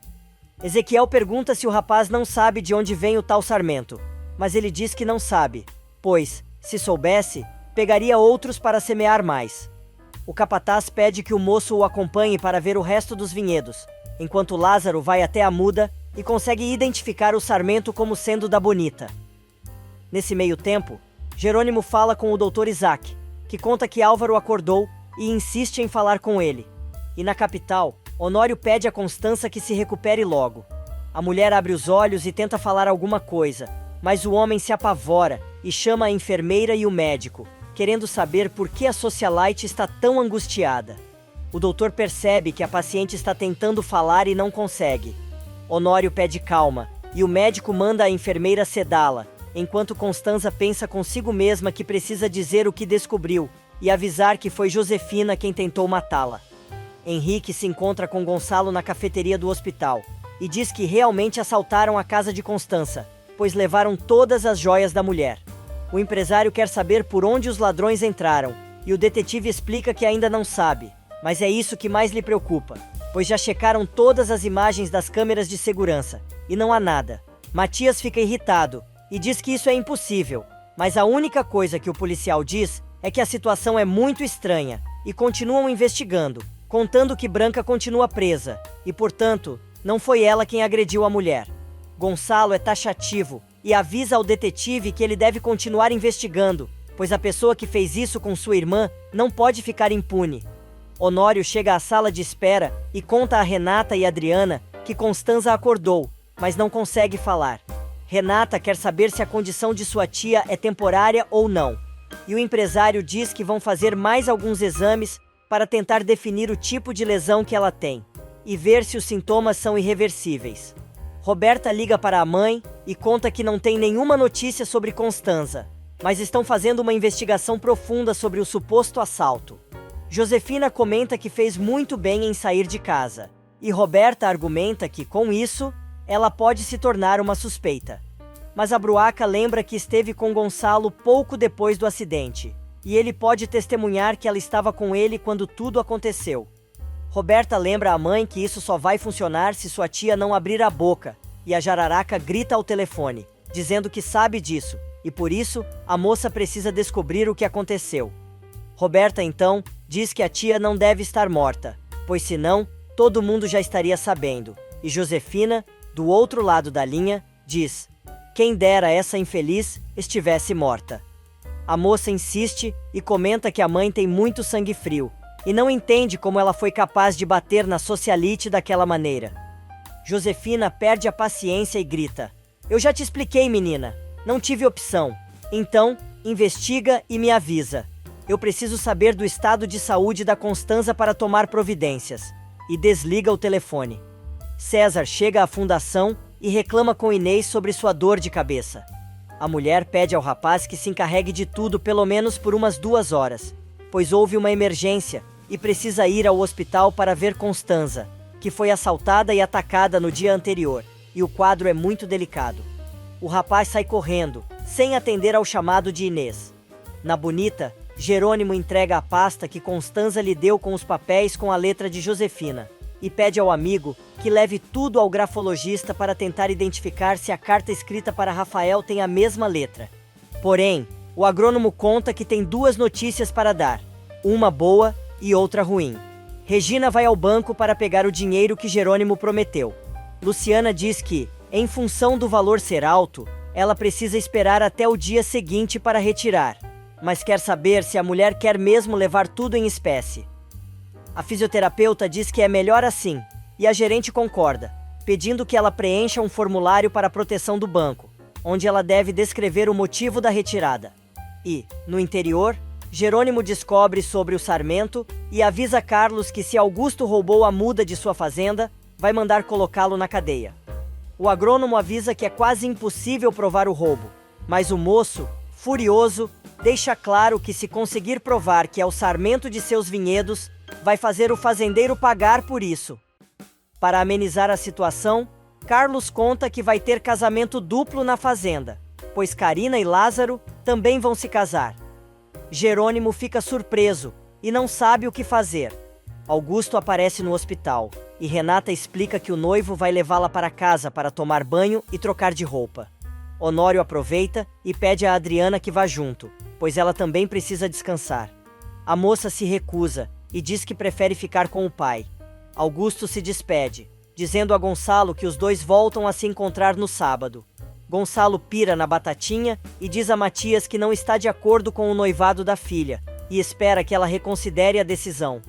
Ezequiel pergunta se o rapaz não sabe de onde vem o tal sarmento, mas ele diz que não sabe, pois, se soubesse, pegaria outros para semear mais. O capataz pede que o moço o acompanhe para ver o resto dos vinhedos, enquanto Lázaro vai até a muda e consegue identificar o sarmento como sendo da Bonita. Nesse meio tempo, Jerônimo fala com o Dr. Isaac, que conta que Álvaro acordou e insiste em falar com ele. E na capital, Honório pede a Constança que se recupere logo. A mulher abre os olhos e tenta falar alguma coisa, mas o homem se apavora e chama a enfermeira e o médico, querendo saber por que a socialite está tão angustiada. O doutor percebe que a paciente está tentando falar e não consegue. Honório pede calma, e o médico manda a enfermeira sedá-la, enquanto Constança pensa consigo mesma que precisa dizer o que descobriu e avisar que foi Josefina quem tentou matá-la. Henrique se encontra com Gonçalo na cafeteria do hospital e diz que realmente assaltaram a casa de Constança, pois levaram todas as joias da mulher. O empresário quer saber por onde os ladrões entraram, e o detetive explica que ainda não sabe, mas é isso que mais lhe preocupa, pois já checaram todas as imagens das câmeras de segurança, e não há nada. Matias fica irritado e diz que isso é impossível, mas a única coisa que o policial diz é que a situação é muito estranha, e continuam investigando, contando que Branca continua presa, e portanto, não foi ela quem agrediu a mulher. Gonçalo é taxativo e avisa ao detetive que ele deve continuar investigando, pois a pessoa que fez isso com sua irmã não pode ficar impune. Honório chega à sala de espera e conta a Renata e Adriana que Constança acordou, mas não consegue falar. Renata quer saber se a condição de sua tia é temporária ou não, e o empresário diz que vão fazer mais alguns exames para tentar definir o tipo de lesão que ela tem e ver se os sintomas são irreversíveis. Roberta liga para a mãe e conta que não tem nenhuma notícia sobre Constança, mas estão fazendo uma investigação profunda sobre o suposto assalto. Josefina comenta que fez muito bem em sair de casa, e Roberta argumenta que, com isso, ela pode se tornar uma suspeita. Mas a Bruaca lembra que esteve com Gonçalo pouco depois do acidente, e ele pode testemunhar que ela estava com ele quando tudo aconteceu. Roberta lembra à mãe que isso só vai funcionar se sua tia não abrir a boca, e a jararaca grita ao telefone, dizendo que sabe disso, e por isso a moça precisa descobrir o que aconteceu. Roberta, então, diz que a tia não deve estar morta, pois senão todo mundo já estaria sabendo, e Josefina, do outro lado da linha, diz: quem dera essa infeliz estivesse morta. A moça insiste e comenta que a mãe tem muito sangue frio, e não entende como ela foi capaz de bater na socialite daquela maneira. Josefina perde a paciência e grita: eu já te expliquei, menina, não tive opção. Então, investiga e me avisa. Eu preciso saber do estado de saúde da Constança para tomar providências. E desliga o telefone. César chega à fundação e reclama com Inês sobre sua dor de cabeça. A mulher pede ao rapaz que se encarregue de tudo pelo menos por umas 2 horas, pois houve uma emergência e precisa ir ao hospital para ver Constança, que foi assaltada e atacada no dia anterior, e o quadro é muito delicado. O rapaz sai correndo, sem atender ao chamado de Inês. Na Bonita, Jerônimo entrega a pasta que Constança lhe deu com os papéis com a letra de Josefina, e pede ao amigo que leve tudo ao grafologista para tentar identificar se a carta escrita para Rafael tem a mesma letra. Porém, o agrônomo conta que tem 2 notícias para dar, uma boa e outra ruim. Regina vai ao banco para pegar o dinheiro que Jerônimo prometeu. Luciana diz que, em função do valor ser alto, ela precisa esperar até o dia seguinte para retirar, mas quer saber se a mulher quer mesmo levar tudo em espécie. A fisioterapeuta diz que é melhor assim, e a gerente concorda, pedindo que ela preencha um formulário para a proteção do banco, onde ela deve descrever o motivo da retirada. E, no interior, Jerônimo descobre sobre o Sarmento e avisa Carlos que se Augusto roubou a muda de sua fazenda, vai mandar colocá-lo na cadeia. O agrônomo avisa que é quase impossível provar o roubo, mas o moço, furioso, deixa claro que se conseguir provar que é o sarmento de seus vinhedos, vai fazer o fazendeiro pagar por isso. Para amenizar a situação, Carlos conta que vai ter casamento duplo na fazenda, pois Carina e Lázaro também vão se casar. Jerônimo fica surpreso e não sabe o que fazer. Augusto aparece no hospital e Renata explica que o noivo vai levá-la para casa para tomar banho e trocar de roupa. Honório aproveita e pede a Adriana que vá junto, pois ela também precisa descansar. A moça se recusa e diz que prefere ficar com o pai. Augusto se despede, dizendo a Gonçalo que os dois voltam a se encontrar no sábado. Gonçalo pira na batatinha e diz a Matias que não está de acordo com o noivado da filha e espera que ela reconsidere a decisão.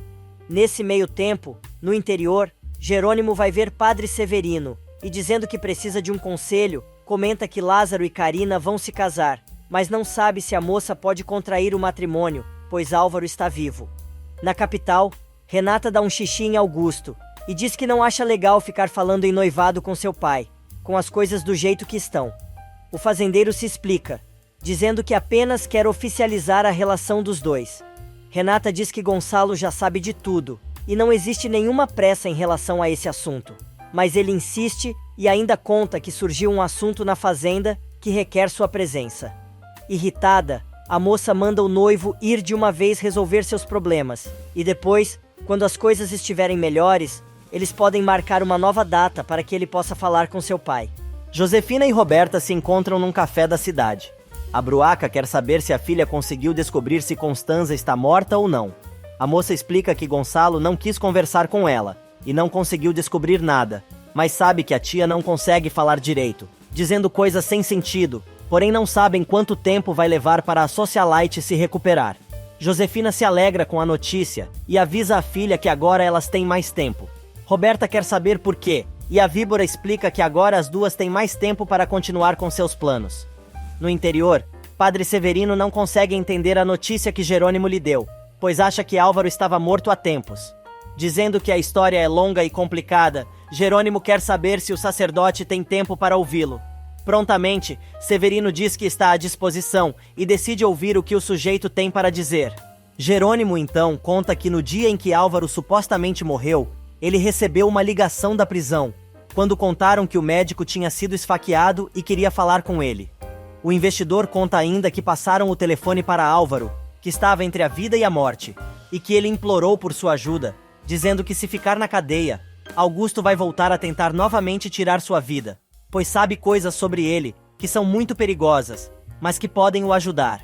Nesse meio tempo, no interior, Jerônimo vai ver Padre Severino e, dizendo que precisa de um conselho, comenta que Lázaro e Carina vão se casar, mas não sabe se a moça pode contrair o matrimônio, pois Álvaro está vivo. Na capital, Renata dá um xixi em Augusto e diz que não acha legal ficar falando em noivado com seu pai, com as coisas do jeito que estão. O fazendeiro se explica, dizendo que apenas quer oficializar a relação dos dois. Renata diz que Gonçalo já sabe de tudo e não existe nenhuma pressa em relação a esse assunto. Mas ele insiste e ainda conta que surgiu um assunto na fazenda que requer sua presença. Irritada, a moça manda o noivo ir de uma vez resolver seus problemas, e depois, quando as coisas estiverem melhores, eles podem marcar uma nova data para que ele possa falar com seu pai. Josefina e Roberta se encontram num café da cidade. A Bruaca quer saber se a filha conseguiu descobrir se Constanza está morta ou não. A moça explica que Gonçalo não quis conversar com ela e não conseguiu descobrir nada, mas sabe que a tia não consegue falar direito, dizendo coisas sem sentido, porém não sabem quanto tempo vai levar para a socialite se recuperar. Josefina se alegra com a notícia e avisa a filha que agora elas têm mais tempo. Roberta quer saber por quê, e a víbora explica que agora as duas têm mais tempo para continuar com seus planos. No interior, Padre Severino não consegue entender a notícia que Jerônimo lhe deu, pois acha que Álvaro estava morto há tempos. Dizendo que a história é longa e complicada, Jerônimo quer saber se o sacerdote tem tempo para ouvi-lo. Prontamente, Severino diz que está à disposição e decide ouvir o que o sujeito tem para dizer. Jerônimo, então, conta que no dia em que Álvaro supostamente morreu, ele recebeu uma ligação da prisão, quando contaram que o médico tinha sido esfaqueado e queria falar com ele. O investidor conta ainda que passaram o telefone para Álvaro, que estava entre a vida e a morte, e que ele implorou por sua ajuda, dizendo que se ficar na cadeia, Augusto vai voltar a tentar novamente tirar sua vida, pois sabe coisas sobre ele que são muito perigosas, mas que podem o ajudar.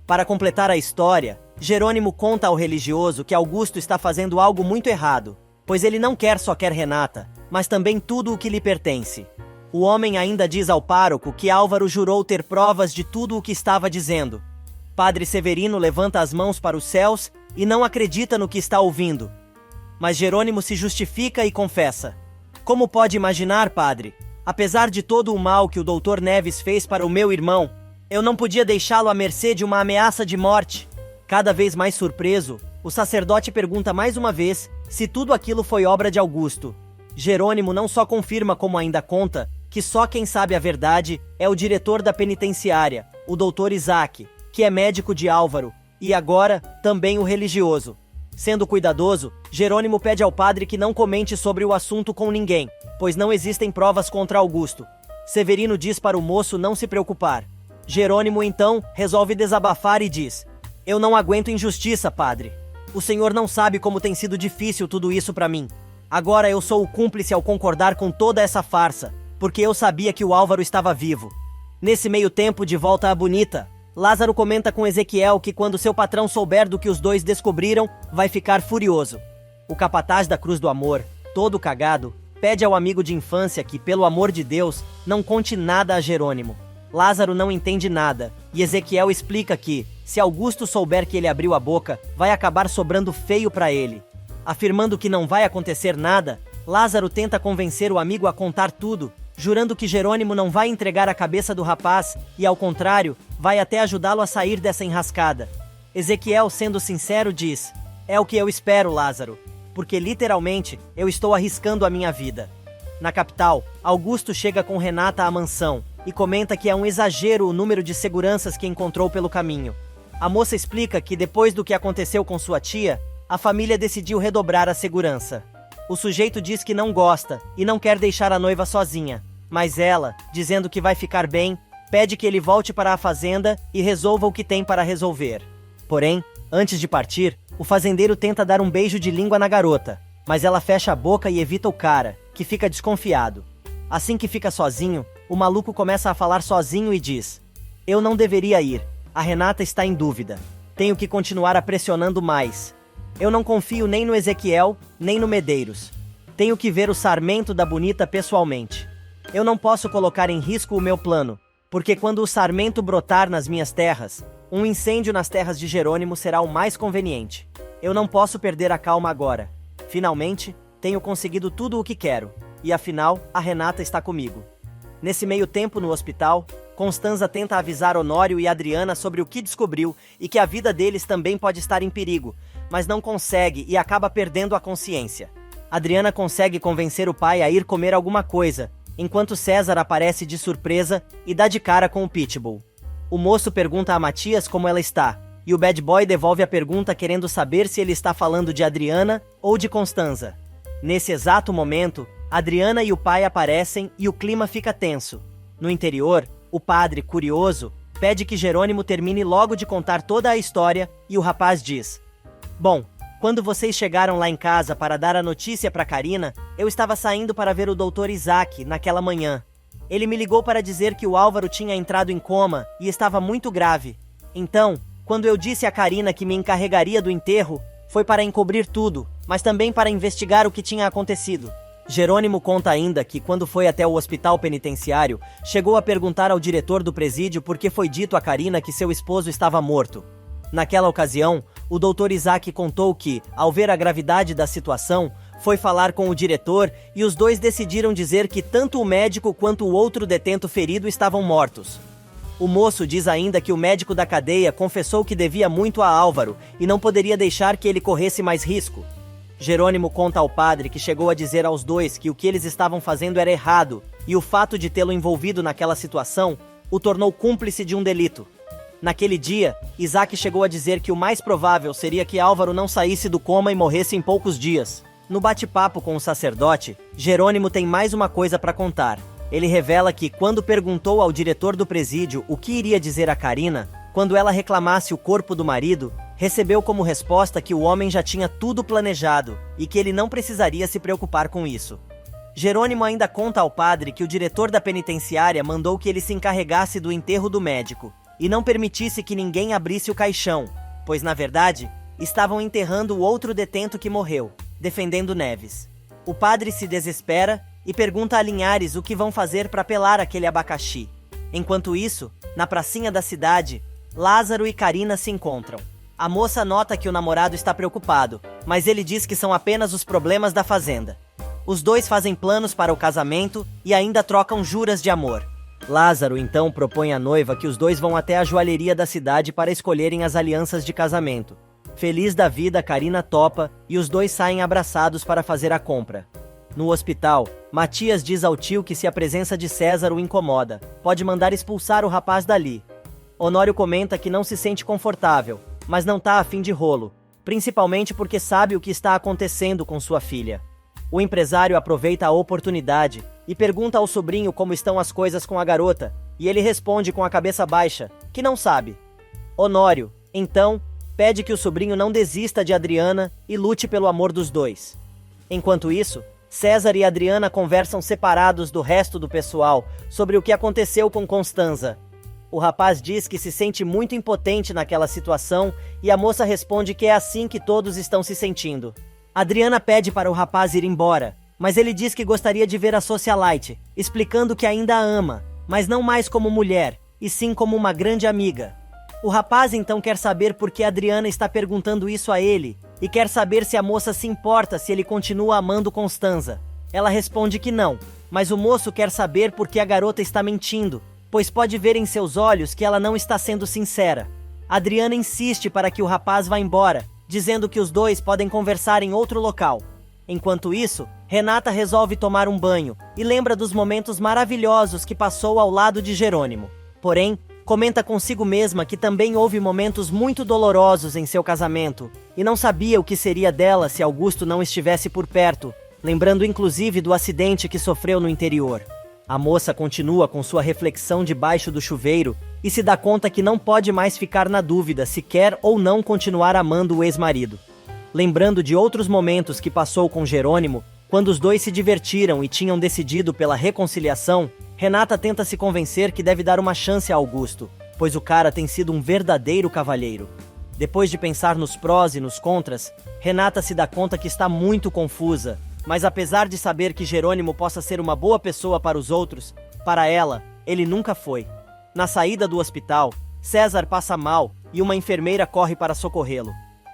Para completar a história, Jerônimo conta ao religioso que Augusto está fazendo algo muito errado, pois ele não só quer Renata, mas também tudo o que lhe pertence. O homem ainda diz ao pároco que Álvaro jurou ter provas de tudo o que estava dizendo. Padre Severino levanta as mãos para os céus e não acredita no que está ouvindo. Mas Jerônimo se justifica e confessa. Como pode imaginar, padre? Apesar de todo o mal que o Dr. Neves fez para o meu irmão, eu não podia deixá-lo à mercê de uma ameaça de morte. Cada vez mais surpreso, o sacerdote pergunta mais uma vez se tudo aquilo foi obra de Augusto. Jerônimo não só confirma, como ainda conta, que só quem sabe a verdade é o diretor da penitenciária, o Dr. Isaac, que é médico de Álvaro, e agora também o religioso. Sendo cuidadoso, Jerônimo pede ao padre que não comente sobre o assunto com ninguém, pois não existem provas contra Augusto. Severino diz para o moço não se preocupar. Jerônimo então resolve desabafar e diz: "Eu não aguento injustiça, padre. O senhor não sabe como tem sido difícil tudo isso para mim. Agora eu sou o cúmplice ao concordar com toda essa farsa, porque eu sabia que o Álvaro estava vivo." Nesse meio tempo, de volta à Bonita, Lázaro comenta com Ezequiel que quando seu patrão souber do que os dois descobriram, vai ficar furioso. O capataz da Cruz do Amor, todo cagado, pede ao amigo de infância que, pelo amor de Deus, não conte nada a Jerônimo. Lázaro não entende nada, e Ezequiel explica que, se Augusto souber que ele abriu a boca, vai acabar sobrando feio para ele. Afirmando que não vai acontecer nada, Lázaro tenta convencer o amigo a contar tudo, jurando que Jerônimo não vai entregar a cabeça do rapaz e, ao contrário, vai até ajudá-lo a sair dessa enrascada. Ezequiel, sendo sincero, diz: "É o que eu espero, Lázaro, porque literalmente eu estou arriscando a minha vida." Na capital, Augusto chega com Renata à mansão e comenta que é um exagero o número de seguranças que encontrou pelo caminho. A moça explica que depois do que aconteceu com sua tia, a família decidiu redobrar a segurança. O sujeito diz que não gosta e não quer deixar a noiva sozinha, mas ela, dizendo que vai ficar bem, pede que ele volte para a fazenda e resolva o que tem para resolver. Porém, antes de partir, o fazendeiro tenta dar um beijo de língua na garota, mas ela fecha a boca e evita o cara, que fica desconfiado. Assim que fica sozinho, o maluco começa a falar sozinho e diz: "Eu não deveria ir. A Renata está em dúvida. Tenho que continuar a pressionando mais. Eu não confio nem no Ezequiel, nem no Medeiros. Tenho que ver o Sarmento da Bonita pessoalmente. Eu não posso colocar em risco o meu plano, porque quando o Sarmento brotar nas minhas terras, um incêndio nas terras de Jerônimo será o mais conveniente. Eu não posso perder a calma agora." Finalmente, Tenho conseguido tudo o que quero. E afinal, a Renata está comigo. Nesse meio tempo no hospital, Constanza tenta avisar Honório e Adriana sobre o que descobriu e que a vida deles também pode estar em perigo, mas não consegue e acaba perdendo a consciência. Adriana consegue convencer o pai a ir comer alguma coisa, enquanto César aparece de surpresa e dá de cara com o Pitbull. O moço pergunta a Matias como ela está, e o bad boy devolve a pergunta querendo saber se ele está falando de Adriana ou de Constanza. Nesse exato momento, Adriana e o pai aparecem e o clima fica tenso. No interior, o padre, curioso, pede que Jerônimo termine logo de contar toda a história e o rapaz diz: "Bom, quando vocês chegaram lá em casa para dar a notícia para Karina, eu estava saindo para ver o Dr. Isaac naquela manhã. Ele me ligou para dizer que o Álvaro tinha entrado em coma e estava muito grave. Então, quando eu disse a Karina que me encarregaria do enterro, foi para encobrir tudo, mas também para investigar o que tinha acontecido." Jerônimo conta ainda que, quando foi até o hospital penitenciário, chegou a perguntar ao diretor do presídio por que foi dito a Karina que seu esposo estava morto. Naquela ocasião, o Dr. Isaac contou que, ao ver a gravidade da situação, foi falar com o diretor e os dois decidiram dizer que tanto o médico quanto o outro detento ferido estavam mortos. O moço diz ainda que o médico da cadeia confessou que devia muito a Álvaro e não poderia deixar que ele corresse mais risco. Jerônimo conta ao padre que chegou a dizer aos dois que o que eles estavam fazendo era errado e o fato de tê-lo envolvido naquela situação o tornou cúmplice de um delito. Naquele dia, Isaac chegou a dizer que o mais provável seria que Álvaro não saísse do coma e morresse em poucos dias. No bate-papo com o sacerdote, Jerônimo tem mais uma coisa para contar. Ele revela que, quando perguntou ao diretor do presídio o que iria dizer a Karina, quando ela reclamasse o corpo do marido, recebeu como resposta que o homem já tinha tudo planejado e que ele não precisaria se preocupar com isso. Jerônimo ainda conta ao padre que o diretor da penitenciária mandou que ele se encarregasse do enterro do médico e não permitisse que ninguém abrisse o caixão, pois, na verdade, estavam enterrando o outro detento que morreu, defendendo Neves. O padre se desespera e pergunta a Linhares o que vão fazer para pelar aquele abacaxi. Enquanto isso, na pracinha da cidade, Lázaro e Karina se encontram. A moça nota que o namorado está preocupado, mas ele diz que são apenas os problemas da fazenda. Os dois fazem planos para o casamento e ainda trocam juras de amor. Lázaro então propõe à noiva que os dois vão até a joalheria da cidade para escolherem as alianças de casamento. Feliz da vida, Karina topa e os dois saem abraçados para fazer a compra. No hospital, Matias diz ao tio que se a presença de César o incomoda, pode mandar expulsar o rapaz dali. Honório comenta que não se sente confortável, mas não tá a fim de rolo, principalmente porque sabe o que está acontecendo com sua filha. O empresário aproveita a oportunidade e pergunta ao sobrinho como estão as coisas com a garota, e ele responde com a cabeça baixa, que não sabe. Honório, então, pede que o sobrinho não desista de Adriana e lute pelo amor dos dois. Enquanto isso, César e Adriana conversam separados do resto do pessoal sobre o que aconteceu com Constanza. O rapaz diz que se sente muito impotente naquela situação e a moça responde que é assim que todos estão se sentindo. Adriana pede para o rapaz ir embora, mas ele diz que gostaria de ver a socialite, explicando que ainda a ama, mas não mais como mulher, e sim como uma grande amiga. O rapaz então quer saber por que Adriana está perguntando isso a ele, e quer saber se a moça se importa se ele continua amando Constanza. Ela responde que não, mas o moço quer saber por que a garota está mentindo, pois pode ver em seus olhos que ela não está sendo sincera. Adriana insiste para que o rapaz vá embora, dizendo que os dois podem conversar em outro local. Enquanto isso, Renata resolve tomar um banho e lembra dos momentos maravilhosos que passou ao lado de Jerônimo. Porém, comenta consigo mesma que também houve momentos muito dolorosos em seu casamento e não sabia o que seria dela se Augusto não estivesse por perto, lembrando inclusive do acidente que sofreu no interior. A moça continua com sua reflexão debaixo do chuveiro e se dá conta que não pode mais ficar na dúvida se quer ou não continuar amando o ex-marido. Lembrando de outros momentos que passou com Jerônimo, quando os dois se divertiram e tinham decidido pela reconciliação, Renata tenta se convencer que deve dar uma chance a Augusto, pois o cara tem sido um verdadeiro cavalheiro. Depois de pensar nos prós e nos contras, Renata se dá conta que está muito confusa, mas apesar de saber que Jerônimo possa ser uma boa pessoa para os outros, para ela, ele nunca foi. Na saída do hospital, César passa mal e uma enfermeira corre para socorrê-lo.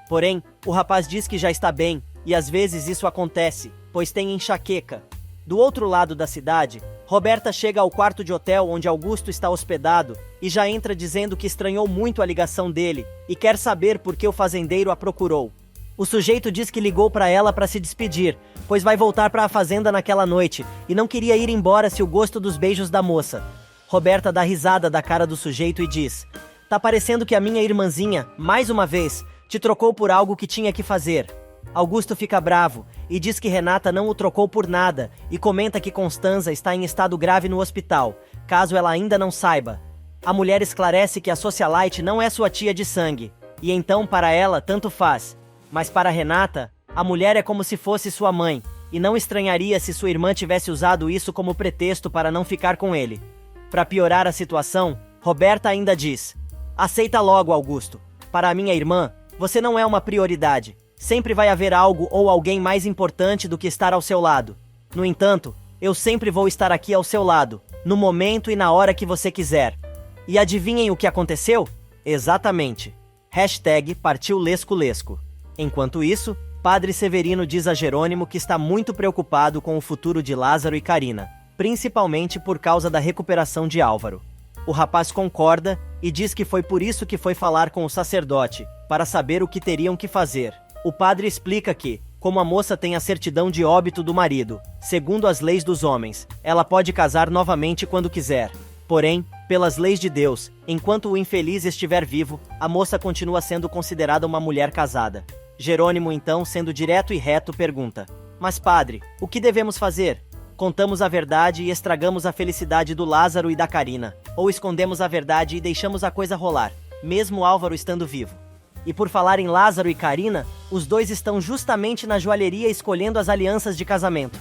Porém, o rapaz diz que já está bem, e às vezes isso acontece, pois tem enxaqueca. Do outro lado da cidade, Roberta chega ao quarto de hotel onde Augusto está hospedado e já entra dizendo que estranhou muito a ligação dele e quer saber por que o fazendeiro a procurou. O sujeito diz que ligou para ela para se despedir, pois vai voltar para a fazenda naquela noite e não queria ir embora se o gosto dos beijos da moça. Roberta dá risada da cara do sujeito e diz: "Tá parecendo que a minha irmãzinha, mais uma vez, te trocou por algo que tinha que fazer." Augusto fica bravo e diz que Renata não o trocou por nada e comenta que Constanza está em estado grave no hospital, caso ela ainda não saiba. A mulher esclarece que a socialite não é sua tia de sangue, e então para ela tanto faz. Mas para Renata, a mulher é como se fosse sua mãe, e não estranharia se sua irmã tivesse usado isso como pretexto para não ficar com ele. Para piorar a situação, Roberta ainda diz: "Aceita logo, Augusto. Para a minha irmã, você não é uma prioridade. Sempre vai haver algo ou alguém mais importante do que estar ao seu lado. No entanto, eu sempre vou estar aqui ao seu lado, no momento e na hora que você quiser." E adivinhem o que aconteceu? Exatamente. #partiu Lesco Lesco. Enquanto isso, Padre Severino diz a Jerônimo que está muito preocupado com o futuro de Lázaro e Carina, principalmente por causa da recuperação de Álvaro. O rapaz concorda e diz que foi por isso que foi falar com o sacerdote, para saber o que teriam que fazer. O padre explica que, como a moça tem a certidão de óbito do marido, segundo as leis dos homens, ela pode casar novamente quando quiser. Porém, pelas leis de Deus, enquanto o infeliz estiver vivo, a moça continua sendo considerada uma mulher casada. Jerônimo, então, sendo direto e reto, pergunta: "Mas padre, o que devemos fazer? Contamos a verdade e estragamos a felicidade do Lázaro e da Carina, ou escondemos a verdade e deixamos a coisa rolar, mesmo Álvaro estando vivo?" E por falar em Lázaro e Carina, os dois estão justamente na joalheria escolhendo as alianças de casamento.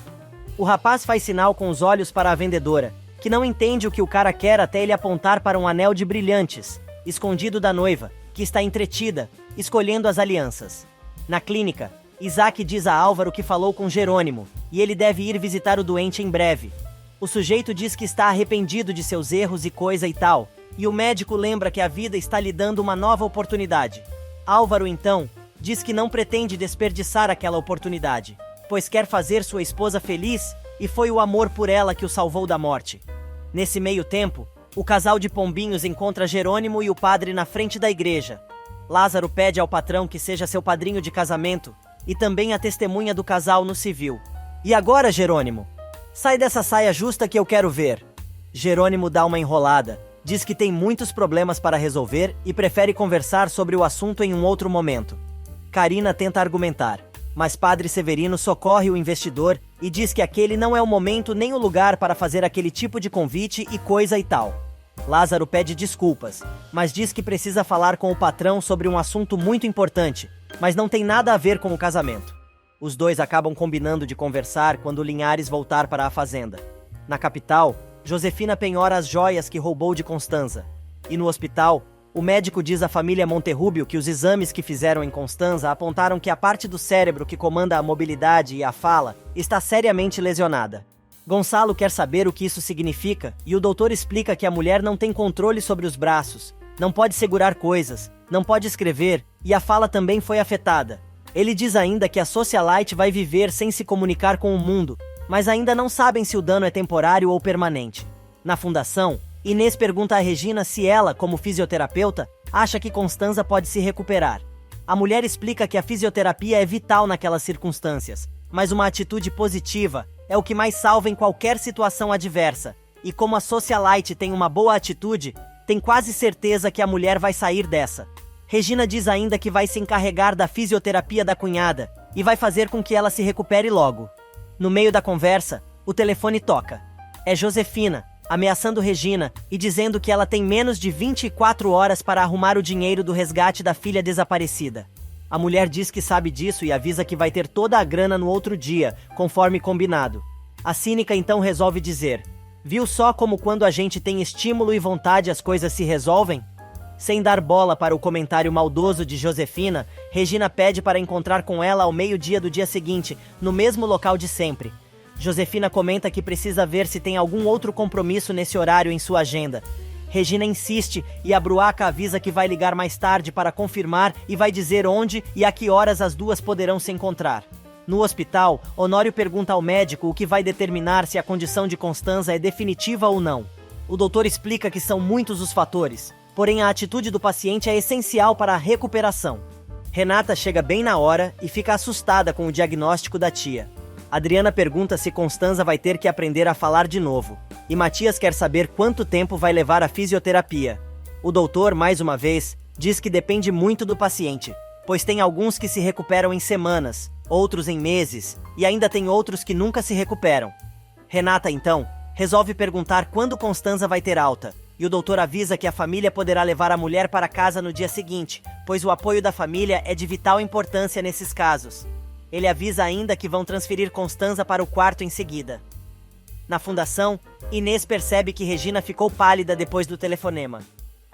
O rapaz faz sinal com os olhos para a vendedora, que não entende o que o cara quer até ele apontar para um anel de brilhantes, escondido da noiva, que está entretida, escolhendo as alianças. Na clínica, Isaac diz a Álvaro que falou com Jerônimo, e ele deve ir visitar o doente em breve. O sujeito diz que está arrependido de seus erros e coisa e tal, e o médico lembra que a vida está lhe dando uma nova oportunidade. Álvaro, então, diz que não pretende desperdiçar aquela oportunidade, pois quer fazer sua esposa feliz e foi o amor por ela que o salvou da morte. Nesse meio tempo, o casal de pombinhos encontra Jerônimo e o padre na frente da igreja. Lázaro pede ao patrão que seja seu padrinho de casamento e também a testemunha do casal no civil. "E agora, Jerônimo? Sai dessa saia justa que eu quero ver." Jerônimo dá uma enrolada, diz que tem muitos problemas para resolver e prefere conversar sobre o assunto em um outro momento. Carina tenta argumentar, mas Padre Severino socorre o investidor e diz que aquele não é o momento nem o lugar para fazer aquele tipo de convite e coisa e tal. Lázaro pede desculpas, mas diz que precisa falar com o patrão sobre um assunto muito importante, mas não tem nada a ver com o casamento. Os dois acabam combinando de conversar quando Linhares voltar para a fazenda. Na capital, Josefina penhora as joias que roubou de Constanza. E no hospital, o médico diz à família Monterrubio que os exames que fizeram em Constanza apontaram que a parte do cérebro que comanda a mobilidade e a fala está seriamente lesionada. Gonçalo quer saber o que isso significa e o doutor explica que a mulher não tem controle sobre os braços, não pode segurar coisas, não pode escrever e a fala também foi afetada. Ele diz ainda que a socialite vai viver sem se comunicar com o mundo, mas ainda não sabem se o dano é temporário ou permanente. Na fundação, Inês pergunta a Regina se ela, como fisioterapeuta, acha que Constanza pode se recuperar. A mulher explica que a fisioterapia é vital naquelas circunstâncias, mas uma atitude positiva é o que mais salva em qualquer situação adversa, e como a socialite tem uma boa atitude, tem quase certeza que a mulher vai sair dessa. Regina diz ainda que vai se encarregar da fisioterapia da cunhada e vai fazer com que ela se recupere logo. No meio da conversa, o telefone toca. É Josefina, ameaçando Regina e dizendo que ela tem menos de 24 horas para arrumar o dinheiro do resgate da filha desaparecida. A mulher diz que sabe disso e avisa que vai ter toda a grana no outro dia, conforme combinado. A cínica então resolve dizer: "Viu só como quando a gente tem estímulo e vontade as coisas se resolvem?" Sem dar bola para o comentário maldoso de Josefina, Regina pede para encontrar com ela ao meio-dia do dia seguinte, no mesmo local de sempre. Josefina comenta que precisa ver se tem algum outro compromisso nesse horário em sua agenda. Regina insiste e a Bruaca avisa que vai ligar mais tarde para confirmar e vai dizer onde e a que horas as duas poderão se encontrar. No hospital, Honório pergunta ao médico o que vai determinar se a condição de Constanza é definitiva ou não. O doutor explica que são muitos os fatores, porém a atitude do paciente é essencial para a recuperação. Renata chega bem na hora e fica assustada com o diagnóstico da tia. Adriana pergunta se Constanza vai ter que aprender a falar de novo, e Matias quer saber quanto tempo vai levar a fisioterapia. O doutor, mais uma vez, diz que depende muito do paciente, pois tem alguns que se recuperam em semanas, outros em meses, e ainda tem outros que nunca se recuperam. Renata, então, resolve perguntar quando Constanza vai ter alta, e o doutor avisa que a família poderá levar a mulher para casa no dia seguinte, pois o apoio da família é de vital importância nesses casos. Ele avisa ainda que vão transferir Constanza para o quarto em seguida. Na fundação, Inês percebe que Regina ficou pálida depois do telefonema.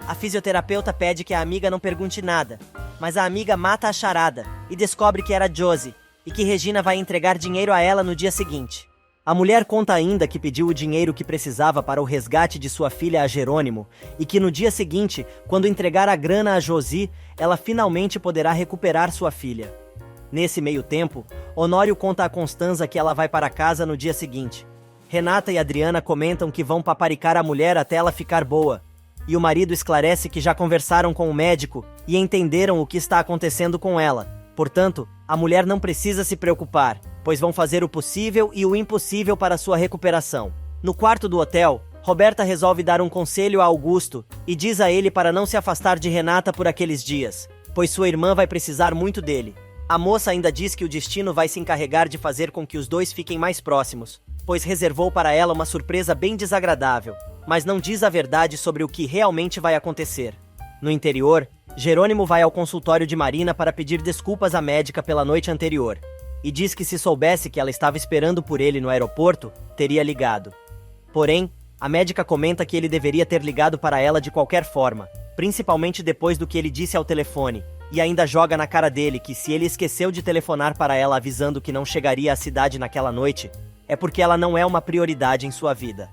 A fisioterapeuta pede que a amiga não pergunte nada, mas a amiga mata a charada e descobre que era Josie, e que Regina vai entregar dinheiro a ela no dia seguinte. A mulher conta ainda que pediu o dinheiro que precisava para o resgate de sua filha a Jerônimo, e que no dia seguinte, quando entregar a grana a Josie, ela finalmente poderá recuperar sua filha. Nesse meio tempo, Honório conta a Constanza que ela vai para casa no dia seguinte. Renata e Adriana comentam que vão paparicar a mulher até ela ficar boa, e o marido esclarece que já conversaram com o médico e entenderam o que está acontecendo com ela. Portanto, a mulher não precisa se preocupar, pois vão fazer o possível e o impossível para sua recuperação. No quarto do hotel, Roberta resolve dar um conselho a Augusto e diz a ele para não se afastar de Renata por aqueles dias, pois sua irmã vai precisar muito dele. A moça ainda diz que o destino vai se encarregar de fazer com que os dois fiquem mais próximos, pois reservou para ela uma surpresa bem desagradável, mas não diz a verdade sobre o que realmente vai acontecer. No interior, Jerônimo vai ao consultório de Marina para pedir desculpas à médica pela noite anterior, e diz que se soubesse que ela estava esperando por ele no aeroporto, teria ligado. Porém, a médica comenta que ele deveria ter ligado para ela de qualquer forma, principalmente depois do que ele disse ao telefone, e ainda joga na cara dele que se ele esqueceu de telefonar para ela avisando que não chegaria à cidade naquela noite, é porque ela não é uma prioridade em sua vida.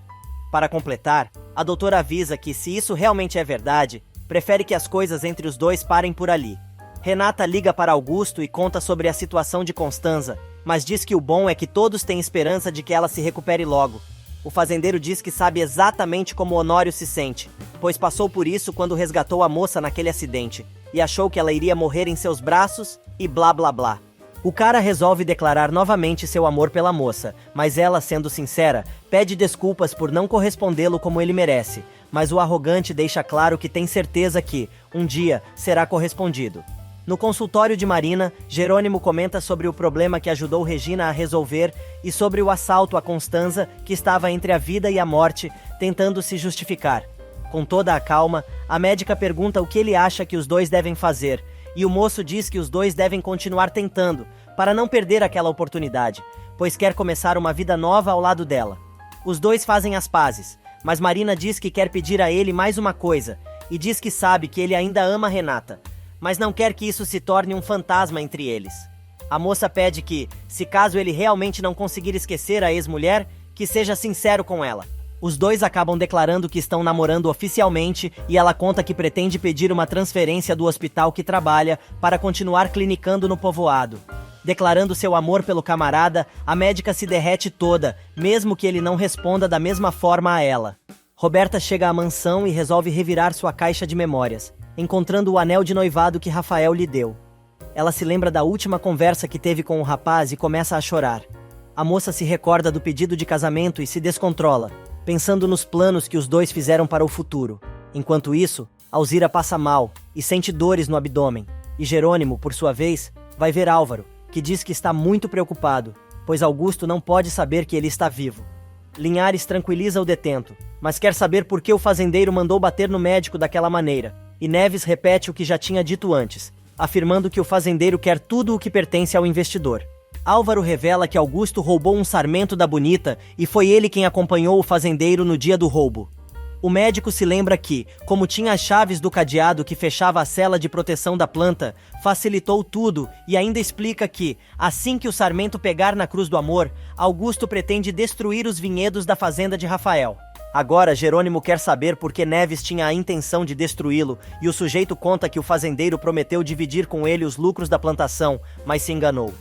Para completar, a doutora avisa que se isso realmente é verdade, prefere que as coisas entre os dois parem por ali. Renata liga para Augusto e conta sobre a situação de Constanza, mas diz que o bom é que todos têm esperança de que ela se recupere logo. O fazendeiro diz que sabe exatamente como Honório se sente, pois passou por isso quando resgatou a moça naquele acidente, e achou que ela iria morrer em seus braços, e blá blá blá. O cara resolve declarar novamente seu amor pela moça, mas ela, sendo sincera, pede desculpas por não correspondê-lo como ele merece, mas o arrogante deixa claro que tem certeza que, um dia, será correspondido. No consultório de Marina, Jerônimo comenta sobre o problema que ajudou Regina a resolver e sobre o assalto a Constanza, que estava entre a vida e a morte, tentando se justificar. Com toda a calma, a médica pergunta o que ele acha que os dois devem fazer, e o moço diz que os dois devem continuar tentando, para não perder aquela oportunidade, pois quer começar uma vida nova ao lado dela. Os dois fazem as pazes, mas Marina diz que quer pedir a ele mais uma coisa, e diz que sabe que ele ainda ama Renata, mas não quer que isso se torne um fantasma entre eles. A moça pede que, se caso ele realmente não conseguir esquecer a ex-mulher, que seja sincero com ela. Os dois acabam declarando que estão namorando oficialmente e ela conta que pretende pedir uma transferência do hospital que trabalha para continuar clinicando no povoado. Declarando seu amor pelo camarada, a médica se derrete toda, mesmo que ele não responda da mesma forma a ela. Roberta chega à mansão e resolve revirar sua caixa de memórias, encontrando o anel de noivado que Rafael lhe deu. Ela se lembra da última conversa que teve com o rapaz e começa a chorar. A moça se recorda do pedido de casamento e se descontrola, pensando nos planos que os dois fizeram para o futuro. Enquanto isso, Alzira passa mal e sente dores no abdômen, e Jerônimo, por sua vez, vai ver Álvaro, que diz que está muito preocupado, pois Augusto não pode saber que ele está vivo. Linhares tranquiliza o detento, mas quer saber por que o fazendeiro mandou bater no médico daquela maneira, e Neves repete o que já tinha dito antes, afirmando que o fazendeiro quer tudo o que pertence ao investidor. Álvaro revela que Augusto roubou um sarmento da Bonita e foi ele quem acompanhou o fazendeiro no dia do roubo. O médico se lembra que, como tinha as chaves do cadeado que fechava a cela de proteção da planta, facilitou tudo e ainda explica que, assim que o sarmento pegar na Cruz do Amor, Augusto pretende destruir os vinhedos da fazenda de Rafael. Agora, Jerônimo quer saber por que Neves tinha a intenção de destruí-lo e o sujeito conta que o fazendeiro prometeu dividir com ele os lucros da plantação, mas se enganou.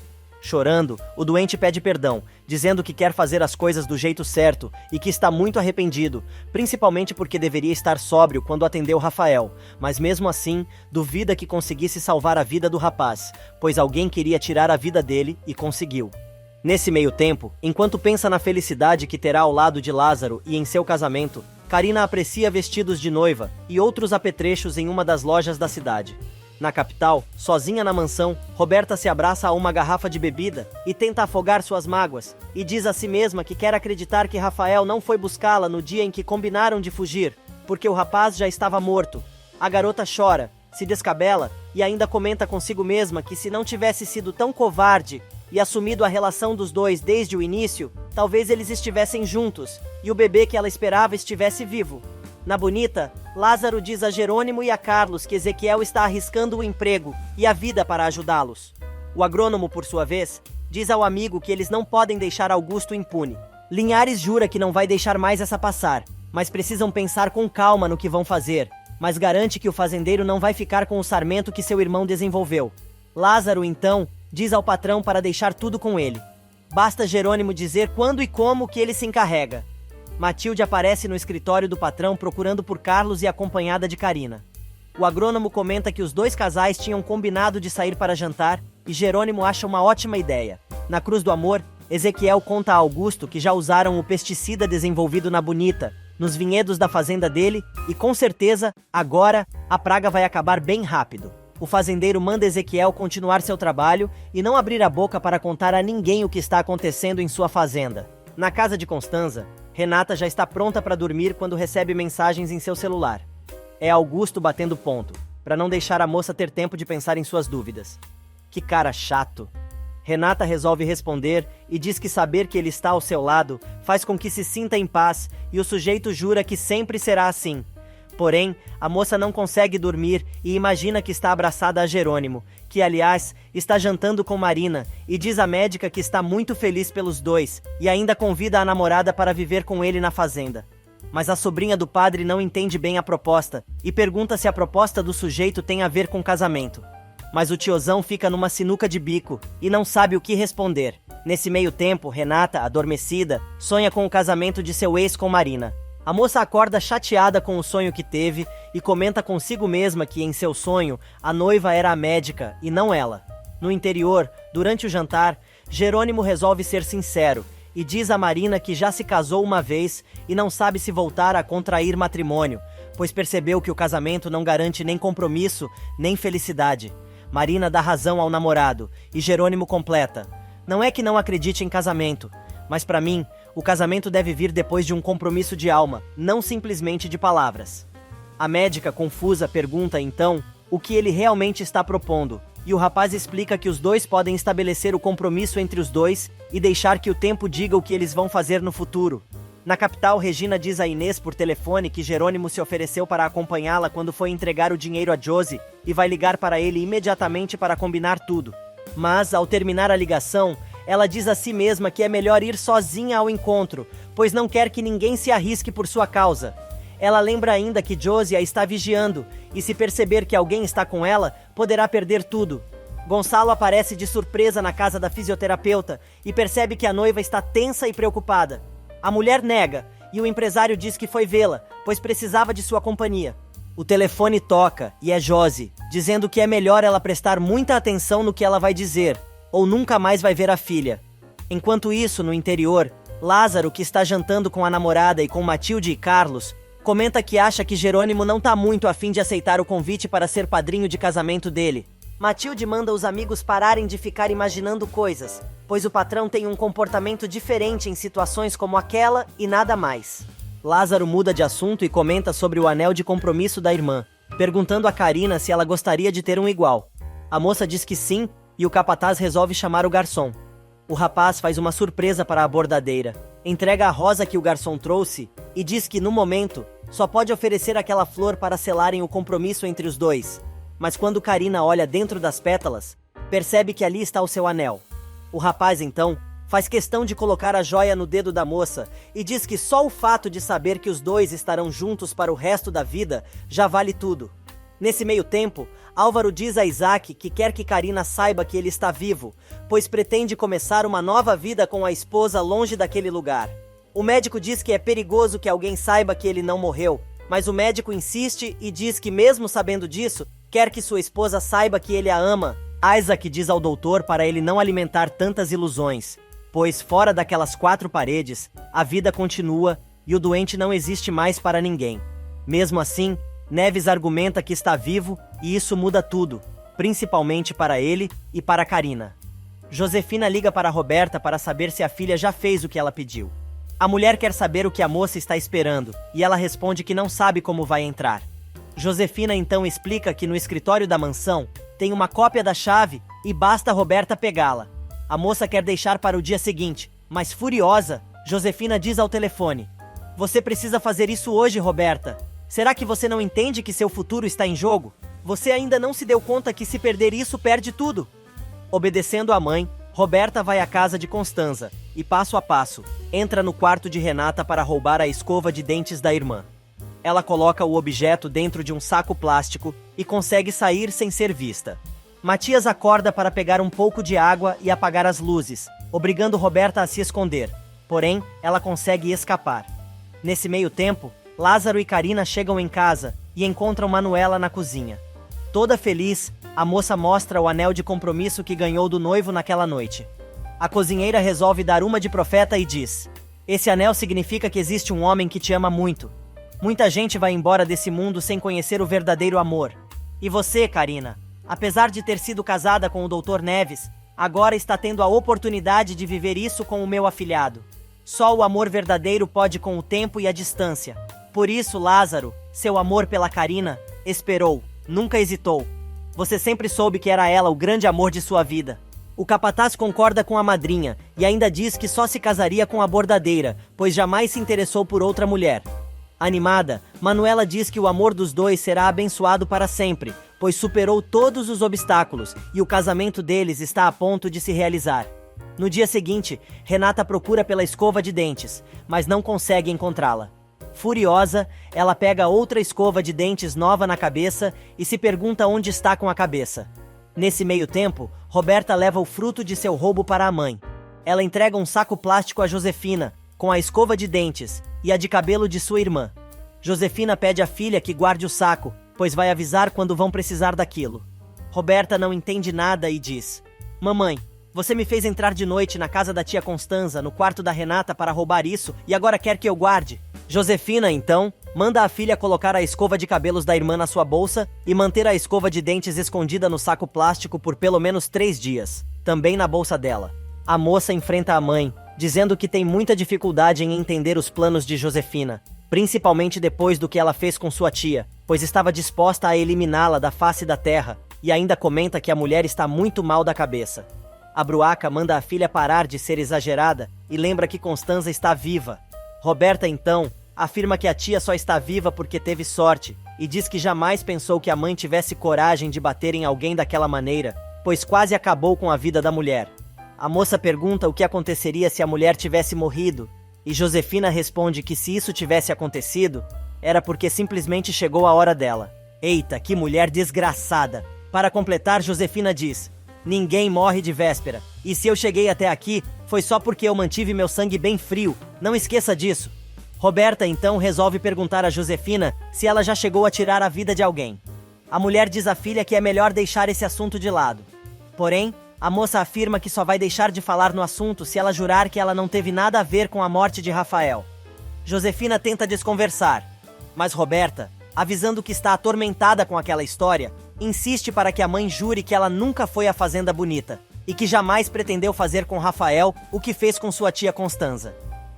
Chorando, o doente pede perdão, dizendo que quer fazer as coisas do jeito certo e que está muito arrependido, principalmente porque deveria estar sóbrio quando atendeu Rafael, mas mesmo assim, duvida que conseguisse salvar a vida do rapaz, pois alguém queria tirar a vida dele e conseguiu. Nesse meio tempo, enquanto pensa na felicidade que terá ao lado de Lázaro e em seu casamento, Karina aprecia vestidos de noiva e outros apetrechos em uma das lojas da cidade. Na capital, sozinha na mansão, Roberta se abraça a uma garrafa de bebida e tenta afogar suas mágoas, e diz a si mesma que quer acreditar que Rafael não foi buscá-la no dia em que combinaram de fugir, porque o rapaz já estava morto. A garota chora, se descabela e ainda comenta consigo mesma que se não tivesse sido tão covarde e assumido a relação dos dois desde o início, talvez eles estivessem juntos e o bebê que ela esperava estivesse vivo. Na bonita, Lázaro diz a Jerônimo e a Carlos que Ezequiel está arriscando o emprego e a vida para ajudá-los. O agrônomo, por sua vez, diz ao amigo que eles não podem deixar Augusto impune. Linhares jura que não vai deixar mais essa passar, mas precisam pensar com calma no que vão fazer, mas garante que o fazendeiro não vai ficar com o sarmento que seu irmão desenvolveu. Lázaro, então, diz ao patrão para deixar tudo com ele. Basta Jerônimo dizer quando e como que ele se encarrega. Matilde aparece no escritório do patrão procurando por Carlos e acompanhada de Karina. O agrônomo comenta que os dois casais tinham combinado de sair para jantar e Jerônimo acha uma ótima ideia. Na Cruz do Amor, Ezequiel conta a Augusto que já usaram o pesticida desenvolvido na Bonita, nos vinhedos da fazenda dele e com certeza, agora, a praga vai acabar bem rápido. O fazendeiro manda Ezequiel continuar seu trabalho e não abrir a boca para contar a ninguém o que está acontecendo em sua fazenda. Na casa de Constanza, Renata já está pronta para dormir quando recebe mensagens em seu celular. É Augusto batendo ponto, para não deixar a moça ter tempo de pensar em suas dúvidas. Que cara chato! Renata resolve responder e diz que saber que ele está ao seu lado faz com que se sinta em paz e o sujeito jura que sempre será assim. Porém, a moça não consegue dormir e imagina que está abraçada a Jerônimo, que, aliás, está jantando com Marina, e diz à médica que está muito feliz pelos dois, e ainda convida a namorada para viver com ele na fazenda. Mas a sobrinha do padre não entende bem a proposta, e pergunta se a proposta do sujeito tem a ver com casamento. Mas o tiozão fica numa sinuca de bico, e não sabe o que responder. Nesse meio tempo, Renata, adormecida, sonha com o casamento de seu ex com Marina. A moça acorda chateada com o sonho que teve e comenta consigo mesma que, em seu sonho, a noiva era a médica e não ela. No interior, durante o jantar, Jerônimo resolve ser sincero e diz a Marina que já se casou uma vez e não sabe se voltar a contrair matrimônio, pois percebeu que o casamento não garante nem compromisso, nem felicidade. Marina dá razão ao namorado e Jerônimo completa: não é que não acredite em casamento, mas para mim, o casamento deve vir depois de um compromisso de alma, não simplesmente de palavras. A médica, confusa, pergunta, então, o que ele realmente está propondo, e o rapaz explica que os dois podem estabelecer o compromisso entre os dois e deixar que o tempo diga o que eles vão fazer no futuro. Na capital, Regina diz a Inês por telefone que Jerônimo se ofereceu para acompanhá-la quando foi entregar o dinheiro a Josie e vai ligar para ele imediatamente para combinar tudo. Mas, ao terminar a ligação, ela diz a si mesma que é melhor ir sozinha ao encontro, pois não quer que ninguém se arrisque por sua causa. Ela lembra ainda que Josie a está vigiando, e se perceber que alguém está com ela, poderá perder tudo. Gonçalo aparece de surpresa na casa da fisioterapeuta e percebe que a noiva está tensa e preocupada. A mulher nega, e o empresário diz que foi vê-la, pois precisava de sua companhia. O telefone toca, e é Josie, dizendo que é melhor ela prestar muita atenção no que ela vai dizer, ou nunca mais vai ver a filha. Enquanto isso, no interior, Lázaro, que está jantando com a namorada e com Matilde e Carlos, comenta que acha que Jerônimo não tá muito a fim de aceitar o convite para ser padrinho de casamento dele. Matilde manda os amigos pararem de ficar imaginando coisas, pois o patrão tem um comportamento diferente em situações como aquela e nada mais. Lázaro muda de assunto e comenta sobre o anel de compromisso da irmã, perguntando a Karina se ela gostaria de ter um igual. A moça diz que sim, e o capataz resolve chamar o garçom. O rapaz faz uma surpresa para a bordadeira, entrega a rosa que o garçom trouxe e diz que, no momento, só pode oferecer aquela flor para selarem o compromisso entre os dois. Mas quando Karina olha dentro das pétalas, percebe que ali está o seu anel. O rapaz, então, faz questão de colocar a joia no dedo da moça e diz que só o fato de saber que os dois estarão juntos para o resto da vida já vale tudo. Nesse meio tempo, Álvaro diz a Isaac que quer que Karina saiba que ele está vivo, pois pretende começar uma nova vida com a esposa longe daquele lugar. O médico diz que é perigoso que alguém saiba que ele não morreu, mas o médico insiste e diz que mesmo sabendo disso, quer que sua esposa saiba que ele a ama. Isaac diz ao doutor para ele não alimentar tantas ilusões, pois fora daquelas 4 paredes, a vida continua e o doente não existe mais para ninguém. Mesmo assim, Neves argumenta que está vivo e isso muda tudo, principalmente para ele e para Karina. Josefina liga para Roberta para saber se a filha já fez o que ela pediu. A mulher quer saber o que a moça está esperando e ela responde que não sabe como vai entrar. Josefina então explica que no escritório da mansão tem uma cópia da chave e basta Roberta pegá-la. A moça quer deixar para o dia seguinte, mas furiosa, Josefina diz ao telefone: "Você precisa fazer isso hoje, Roberta. Será que você não entende que seu futuro está em jogo? Você ainda não se deu conta que se perder isso, perde tudo?" Obedecendo à mãe, Roberta vai à casa de Constanza e, passo a passo, entra no quarto de Renata para roubar a escova de dentes da irmã. Ela coloca o objeto dentro de um saco plástico e consegue sair sem ser vista. Matias acorda para pegar um pouco de água e apagar as luzes, obrigando Roberta a se esconder. Porém, ela consegue escapar. Nesse meio tempo, Lázaro e Karina chegam em casa e encontram Manuela na cozinha. Toda feliz, a moça mostra o anel de compromisso que ganhou do noivo naquela noite. A cozinheira resolve dar uma de profeta e diz: "Esse anel significa que existe um homem que te ama muito. Muita gente vai embora desse mundo sem conhecer o verdadeiro amor. E você, Karina, apesar de ter sido casada com o Dr. Neves, agora está tendo a oportunidade de viver isso com o meu afilhado. Só o amor verdadeiro pode com o tempo e a distância. Por isso, Lázaro, seu amor pela Karina, esperou, nunca hesitou. Você sempre soube que era ela o grande amor de sua vida." O capataz concorda com a madrinha e ainda diz que só se casaria com a bordadeira, pois jamais se interessou por outra mulher. Animada, Manuela diz que o amor dos dois será abençoado para sempre, pois superou todos os obstáculos e o casamento deles está a ponto de se realizar. No dia seguinte, Renata procura pela escova de dentes, mas não consegue encontrá-la. Furiosa, ela pega outra escova de dentes nova na cabeça e se pergunta onde está com a cabeça. Nesse meio tempo, Roberta leva o fruto de seu roubo para a mãe. Ela entrega um saco plástico a Josefina, com a escova de dentes e a de cabelo de sua irmã. Josefina pede à filha que guarde o saco, pois vai avisar quando vão precisar daquilo. Roberta não entende nada e diz: "Mamãe, você me fez entrar de noite na casa da tia Constanza, no quarto da Renata para roubar isso e agora quer que eu guarde?" Josefina, então, manda a filha colocar a escova de cabelos da irmã na sua bolsa e manter a escova de dentes escondida no saco plástico por pelo menos 3 dias, também na bolsa dela. A moça enfrenta a mãe, dizendo que tem muita dificuldade em entender os planos de Josefina, principalmente depois do que ela fez com sua tia, pois estava disposta a eliminá-la da face da terra, e ainda comenta que a mulher está muito mal da cabeça. A Bruaca manda a filha parar de ser exagerada e lembra que Constanza está viva. Roberta, então, afirma que a tia só está viva porque teve sorte e diz que jamais pensou que a mãe tivesse coragem de bater em alguém daquela maneira, pois quase acabou com a vida da mulher. A moça pergunta o que aconteceria se a mulher tivesse morrido, e Josefina responde que se isso tivesse acontecido, era porque simplesmente chegou a hora dela. Eita, que mulher desgraçada! Para completar, Josefina diz: "Ninguém morre de véspera, e se eu cheguei até aqui, foi só porque eu mantive meu sangue bem frio, não esqueça disso." Roberta então resolve perguntar a Josefina se ela já chegou a tirar a vida de alguém. A mulher diz à filha que é melhor deixar esse assunto de lado. Porém, a moça afirma que só vai deixar de falar no assunto se ela jurar que ela não teve nada a ver com a morte de Rafael. Josefina tenta desconversar, mas Roberta, avisando que está atormentada com aquela história, insiste para que a mãe jure que ela nunca foi à Fazenda Bonita e que jamais pretendeu fazer com Rafael o que fez com sua tia Constanza.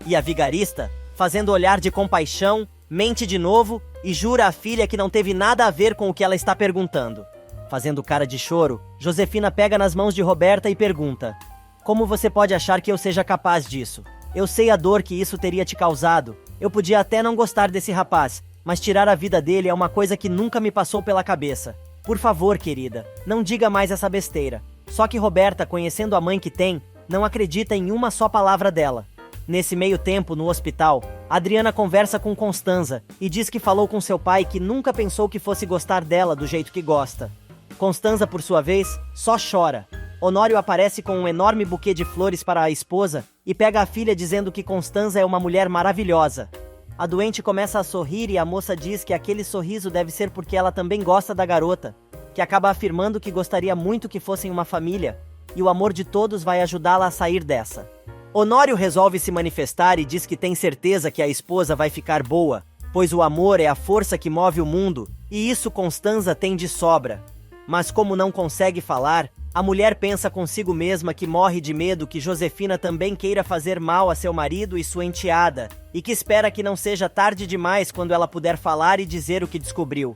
E a vigarista, fazendo olhar de compaixão, mente de novo e jura à filha que não teve nada a ver com o que ela está perguntando. Fazendo cara de choro, Josefina pega nas mãos de Roberta e pergunta: "Como você pode achar que eu seja capaz disso? Eu sei a dor que isso teria te causado. Eu podia até não gostar desse rapaz, mas tirar a vida dele é uma coisa que nunca me passou pela cabeça. Por favor, querida, não diga mais essa besteira." Só que Roberta, conhecendo a mãe que tem, não acredita em uma só palavra dela. Nesse meio tempo, no hospital, Adriana conversa com Constanza e diz que falou com seu pai que nunca pensou que fosse gostar dela do jeito que gosta. Constanza, por sua vez, só chora. Honório aparece com um enorme buquê de flores para a esposa e pega a filha dizendo que Constanza é uma mulher maravilhosa. A doente começa a sorrir e a moça diz que aquele sorriso deve ser porque ela também gosta da garota, que acaba afirmando que gostaria muito que fossem uma família, e o amor de todos vai ajudá-la a sair dessa. Honório resolve se manifestar e diz que tem certeza que a esposa vai ficar boa, pois o amor é a força que move o mundo, e isso Constanza tem de sobra. Mas como não consegue falar, a mulher pensa consigo mesma que morre de medo que Josefina também queira fazer mal a seu marido e sua enteada, e que espera que não seja tarde demais quando ela puder falar e dizer o que descobriu.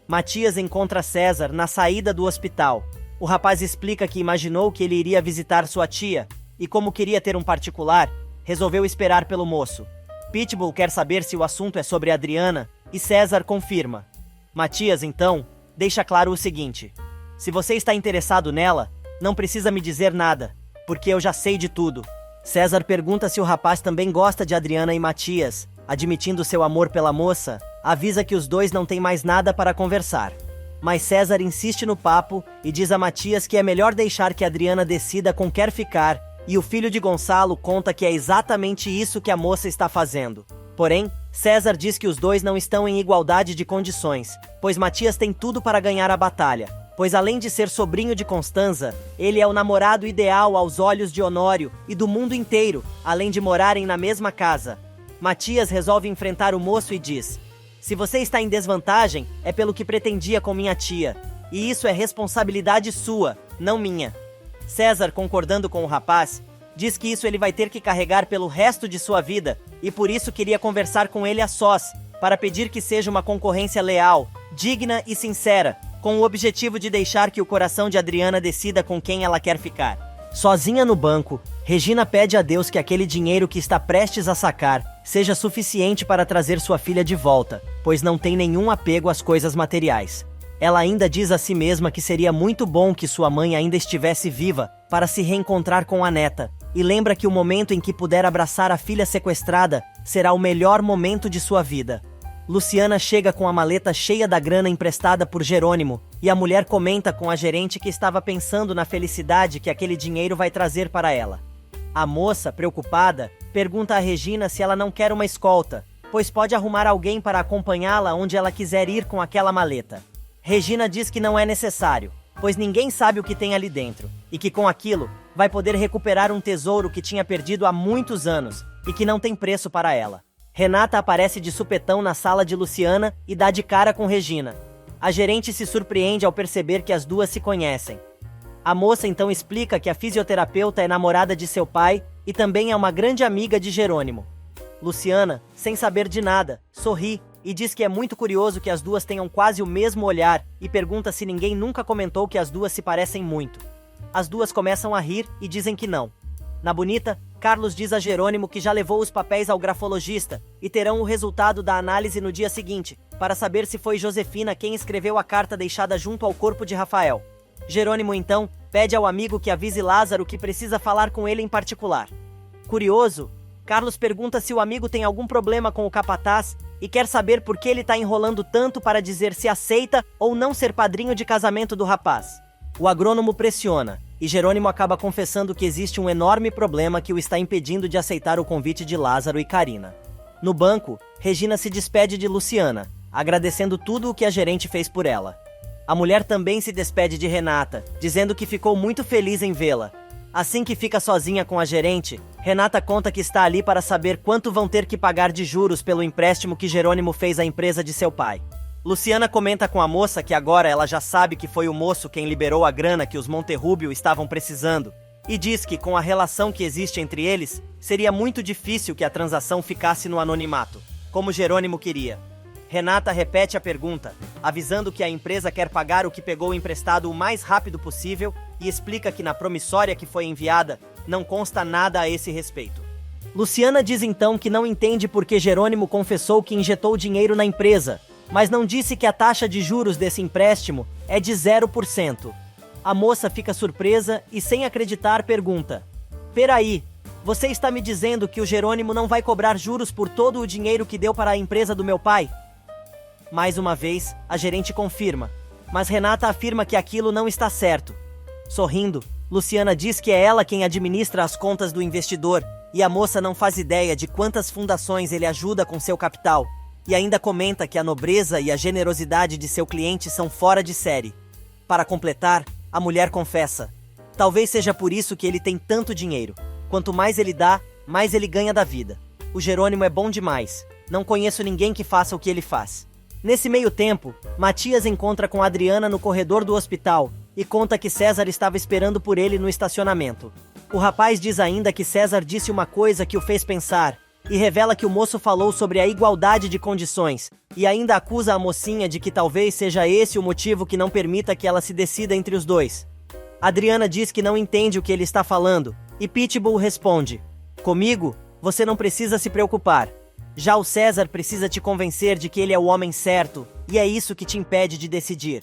Matias encontra César na saída do hospital. O rapaz explica que imaginou que ele iria visitar sua tia, e como queria ter um particular, resolveu esperar pelo moço. Pitbull quer saber se o assunto é sobre Adriana, e César confirma. Matias, então, deixa claro o seguinte: se você está interessado nela, não precisa me dizer nada, porque eu já sei de tudo. César pergunta se o rapaz também gosta de Adriana e Matias, admitindo seu amor pela moça, avisa que os dois não têm mais nada para conversar. Mas César insiste no papo e diz a Matias que é melhor deixar que Adriana decida com quem quer ficar, e o filho de Gonçalo conta que é exatamente isso que a moça está fazendo. Porém, César diz que os dois não estão em igualdade de condições, pois Matias tem tudo para ganhar a batalha, pois além de ser sobrinho de Constanza, ele é o namorado ideal aos olhos de Honório e do mundo inteiro, além de morarem na mesma casa. Matias resolve enfrentar o moço e diz: se você está em desvantagem, é pelo que pretendia com minha tia, e isso é responsabilidade sua, não minha. César, concordando com o rapaz, diz que isso ele vai ter que carregar pelo resto de sua vida, e por isso queria conversar com ele a sós, para pedir que seja uma concorrência leal, digna e sincera, com o objetivo de deixar que o coração de Adriana decida com quem ela quer ficar. Sozinha no banco, Regina pede a Deus que aquele dinheiro que está prestes a sacar seja suficiente para trazer sua filha de volta, pois não tem nenhum apego às coisas materiais. Ela ainda diz a si mesma que seria muito bom que sua mãe ainda estivesse viva para se reencontrar com a neta, e lembra que o momento em que puder abraçar a filha sequestrada será o melhor momento de sua vida. Luciana chega com a maleta cheia da grana emprestada por Jerônimo, e a mulher comenta com a gerente que estava pensando na felicidade que aquele dinheiro vai trazer para ela. A moça, preocupada, pergunta a Regina se ela não quer uma escolta, pois pode arrumar alguém para acompanhá-la onde ela quiser ir com aquela maleta. Regina diz que não é necessário, pois ninguém sabe o que tem ali dentro, e que com aquilo vai poder recuperar um tesouro que tinha perdido há muitos anos, e que não tem preço para ela. Renata aparece de supetão na sala de Luciana e dá de cara com Regina. A gerente se surpreende ao perceber que as duas se conhecem. A moça então explica que a fisioterapeuta é namorada de seu pai e também é uma grande amiga de Jerônimo. Luciana, sem saber de nada, sorri e diz que é muito curioso que as duas tenham quase o mesmo olhar e pergunta se ninguém nunca comentou que as duas se parecem muito. As duas começam a rir e dizem que não. Na bonita, Carlos diz a Jerônimo que já levou os papéis ao grafologista e terão o resultado da análise no dia seguinte, para saber se foi Josefina quem escreveu a carta deixada junto ao corpo de Rafael. Jerônimo então pede ao amigo que avise Lázaro que precisa falar com ele em particular. Curioso, Carlos pergunta se o amigo tem algum problema com o capataz e quer saber por que ele está enrolando tanto para dizer se aceita ou não ser padrinho de casamento do rapaz. O agrônomo pressiona, e Jerônimo acaba confessando que existe um enorme problema que o está impedindo de aceitar o convite de Lázaro e Karina. No banco, Regina se despede de Luciana, agradecendo tudo o que a gerente fez por ela. A mulher também se despede de Renata, dizendo que ficou muito feliz em vê-la. Assim que fica sozinha com a gerente, Renata conta que está ali para saber quanto vão ter que pagar de juros pelo empréstimo que Jerônimo fez à empresa de seu pai. Luciana comenta com a moça que agora ela já sabe que foi o moço quem liberou a grana que os Monterrubio estavam precisando, e diz que com a relação que existe entre eles, seria muito difícil que a transação ficasse no anonimato, como Jerônimo queria. Renata repete a pergunta, avisando que a empresa quer pagar o que pegou emprestado o mais rápido possível e explica que na promissória que foi enviada não consta nada a esse respeito. Luciana diz então que não entende por que Jerônimo confessou que injetou dinheiro na empresa, mas não disse que a taxa de juros desse empréstimo é de 0%. A moça fica surpresa e, sem acreditar, pergunta: peraí, você está me dizendo que o Jerônimo não vai cobrar juros por todo o dinheiro que deu para a empresa do meu pai? Mais uma vez, a gerente confirma: mas Renata afirma que aquilo não está certo. Sorrindo, Luciana diz que é ela quem administra as contas do investidor e a moça não faz ideia de quantas fundações ele ajuda com seu capital, e ainda comenta que a nobreza e a generosidade de seu cliente são fora de série. Para completar, a mulher confessa: talvez seja por isso que ele tem tanto dinheiro. Quanto mais ele dá, mais ele ganha da vida. O Jerônimo é bom demais. Não conheço ninguém que faça o que ele faz. Nesse meio tempo, Matias encontra com Adriana no corredor do hospital e conta que César estava esperando por ele no estacionamento. O rapaz diz ainda que César disse uma coisa que o fez pensar e revela que o moço falou sobre a igualdade de condições e ainda acusa a mocinha de que talvez seja esse o motivo que não permita que ela se decida entre os dois. Adriana diz que não entende o que ele está falando e Pitbull responde: comigo, você não precisa se preocupar. Já o César precisa te convencer de que ele é o homem certo, e é isso que te impede de decidir.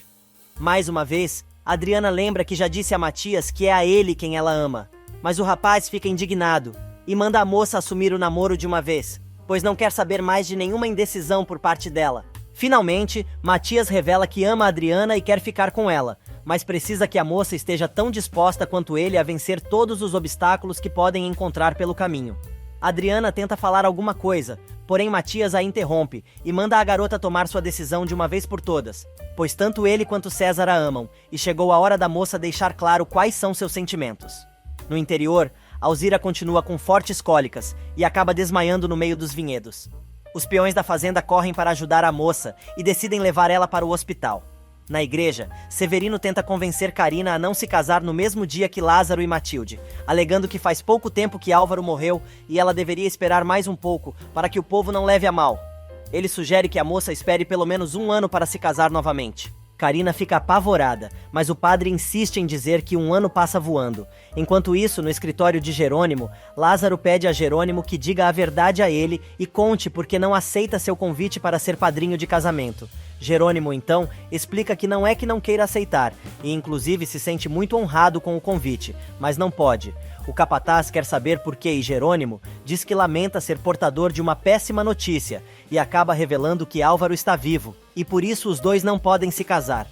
Mais uma vez, Adriana lembra que já disse a Matias que é a ele quem ela ama, mas o rapaz fica indignado e manda a moça assumir o namoro de uma vez, pois não quer saber mais de nenhuma indecisão por parte dela. Finalmente, Matias revela que ama a Adriana e quer ficar com ela, mas precisa que a moça esteja tão disposta quanto ele a vencer todos os obstáculos que podem encontrar pelo caminho. Adriana tenta falar alguma coisa, porém Matias a interrompe e manda a garota tomar sua decisão de uma vez por todas, pois tanto ele quanto César a amam, e chegou a hora da moça deixar claro quais são seus sentimentos. No interior, Alzira continua com fortes cólicas e acaba desmaiando no meio dos vinhedos. Os peões da fazenda correm para ajudar a moça e decidem levar ela para o hospital. Na igreja, Severino tenta convencer Carina a não se casar no mesmo dia que Lázaro e Matilde, alegando que faz pouco tempo que Álvaro morreu e ela deveria esperar mais um pouco para que o povo não leve a mal. Ele sugere que a moça espere pelo menos 1 ano para se casar novamente. Carina fica apavorada, mas o padre insiste em dizer que 1 ano passa voando. Enquanto isso, no escritório de Jerônimo, Lázaro pede a Jerônimo que diga a verdade a ele e conte porque não aceita seu convite para ser padrinho de casamento. Jerônimo, então, explica que não queira aceitar, e inclusive se sente muito honrado com o convite, mas não pode. O capataz quer saber por que e Jerônimo diz que lamenta ser portador de uma péssima notícia, e acaba revelando que Álvaro está vivo, e por isso os dois não podem se casar.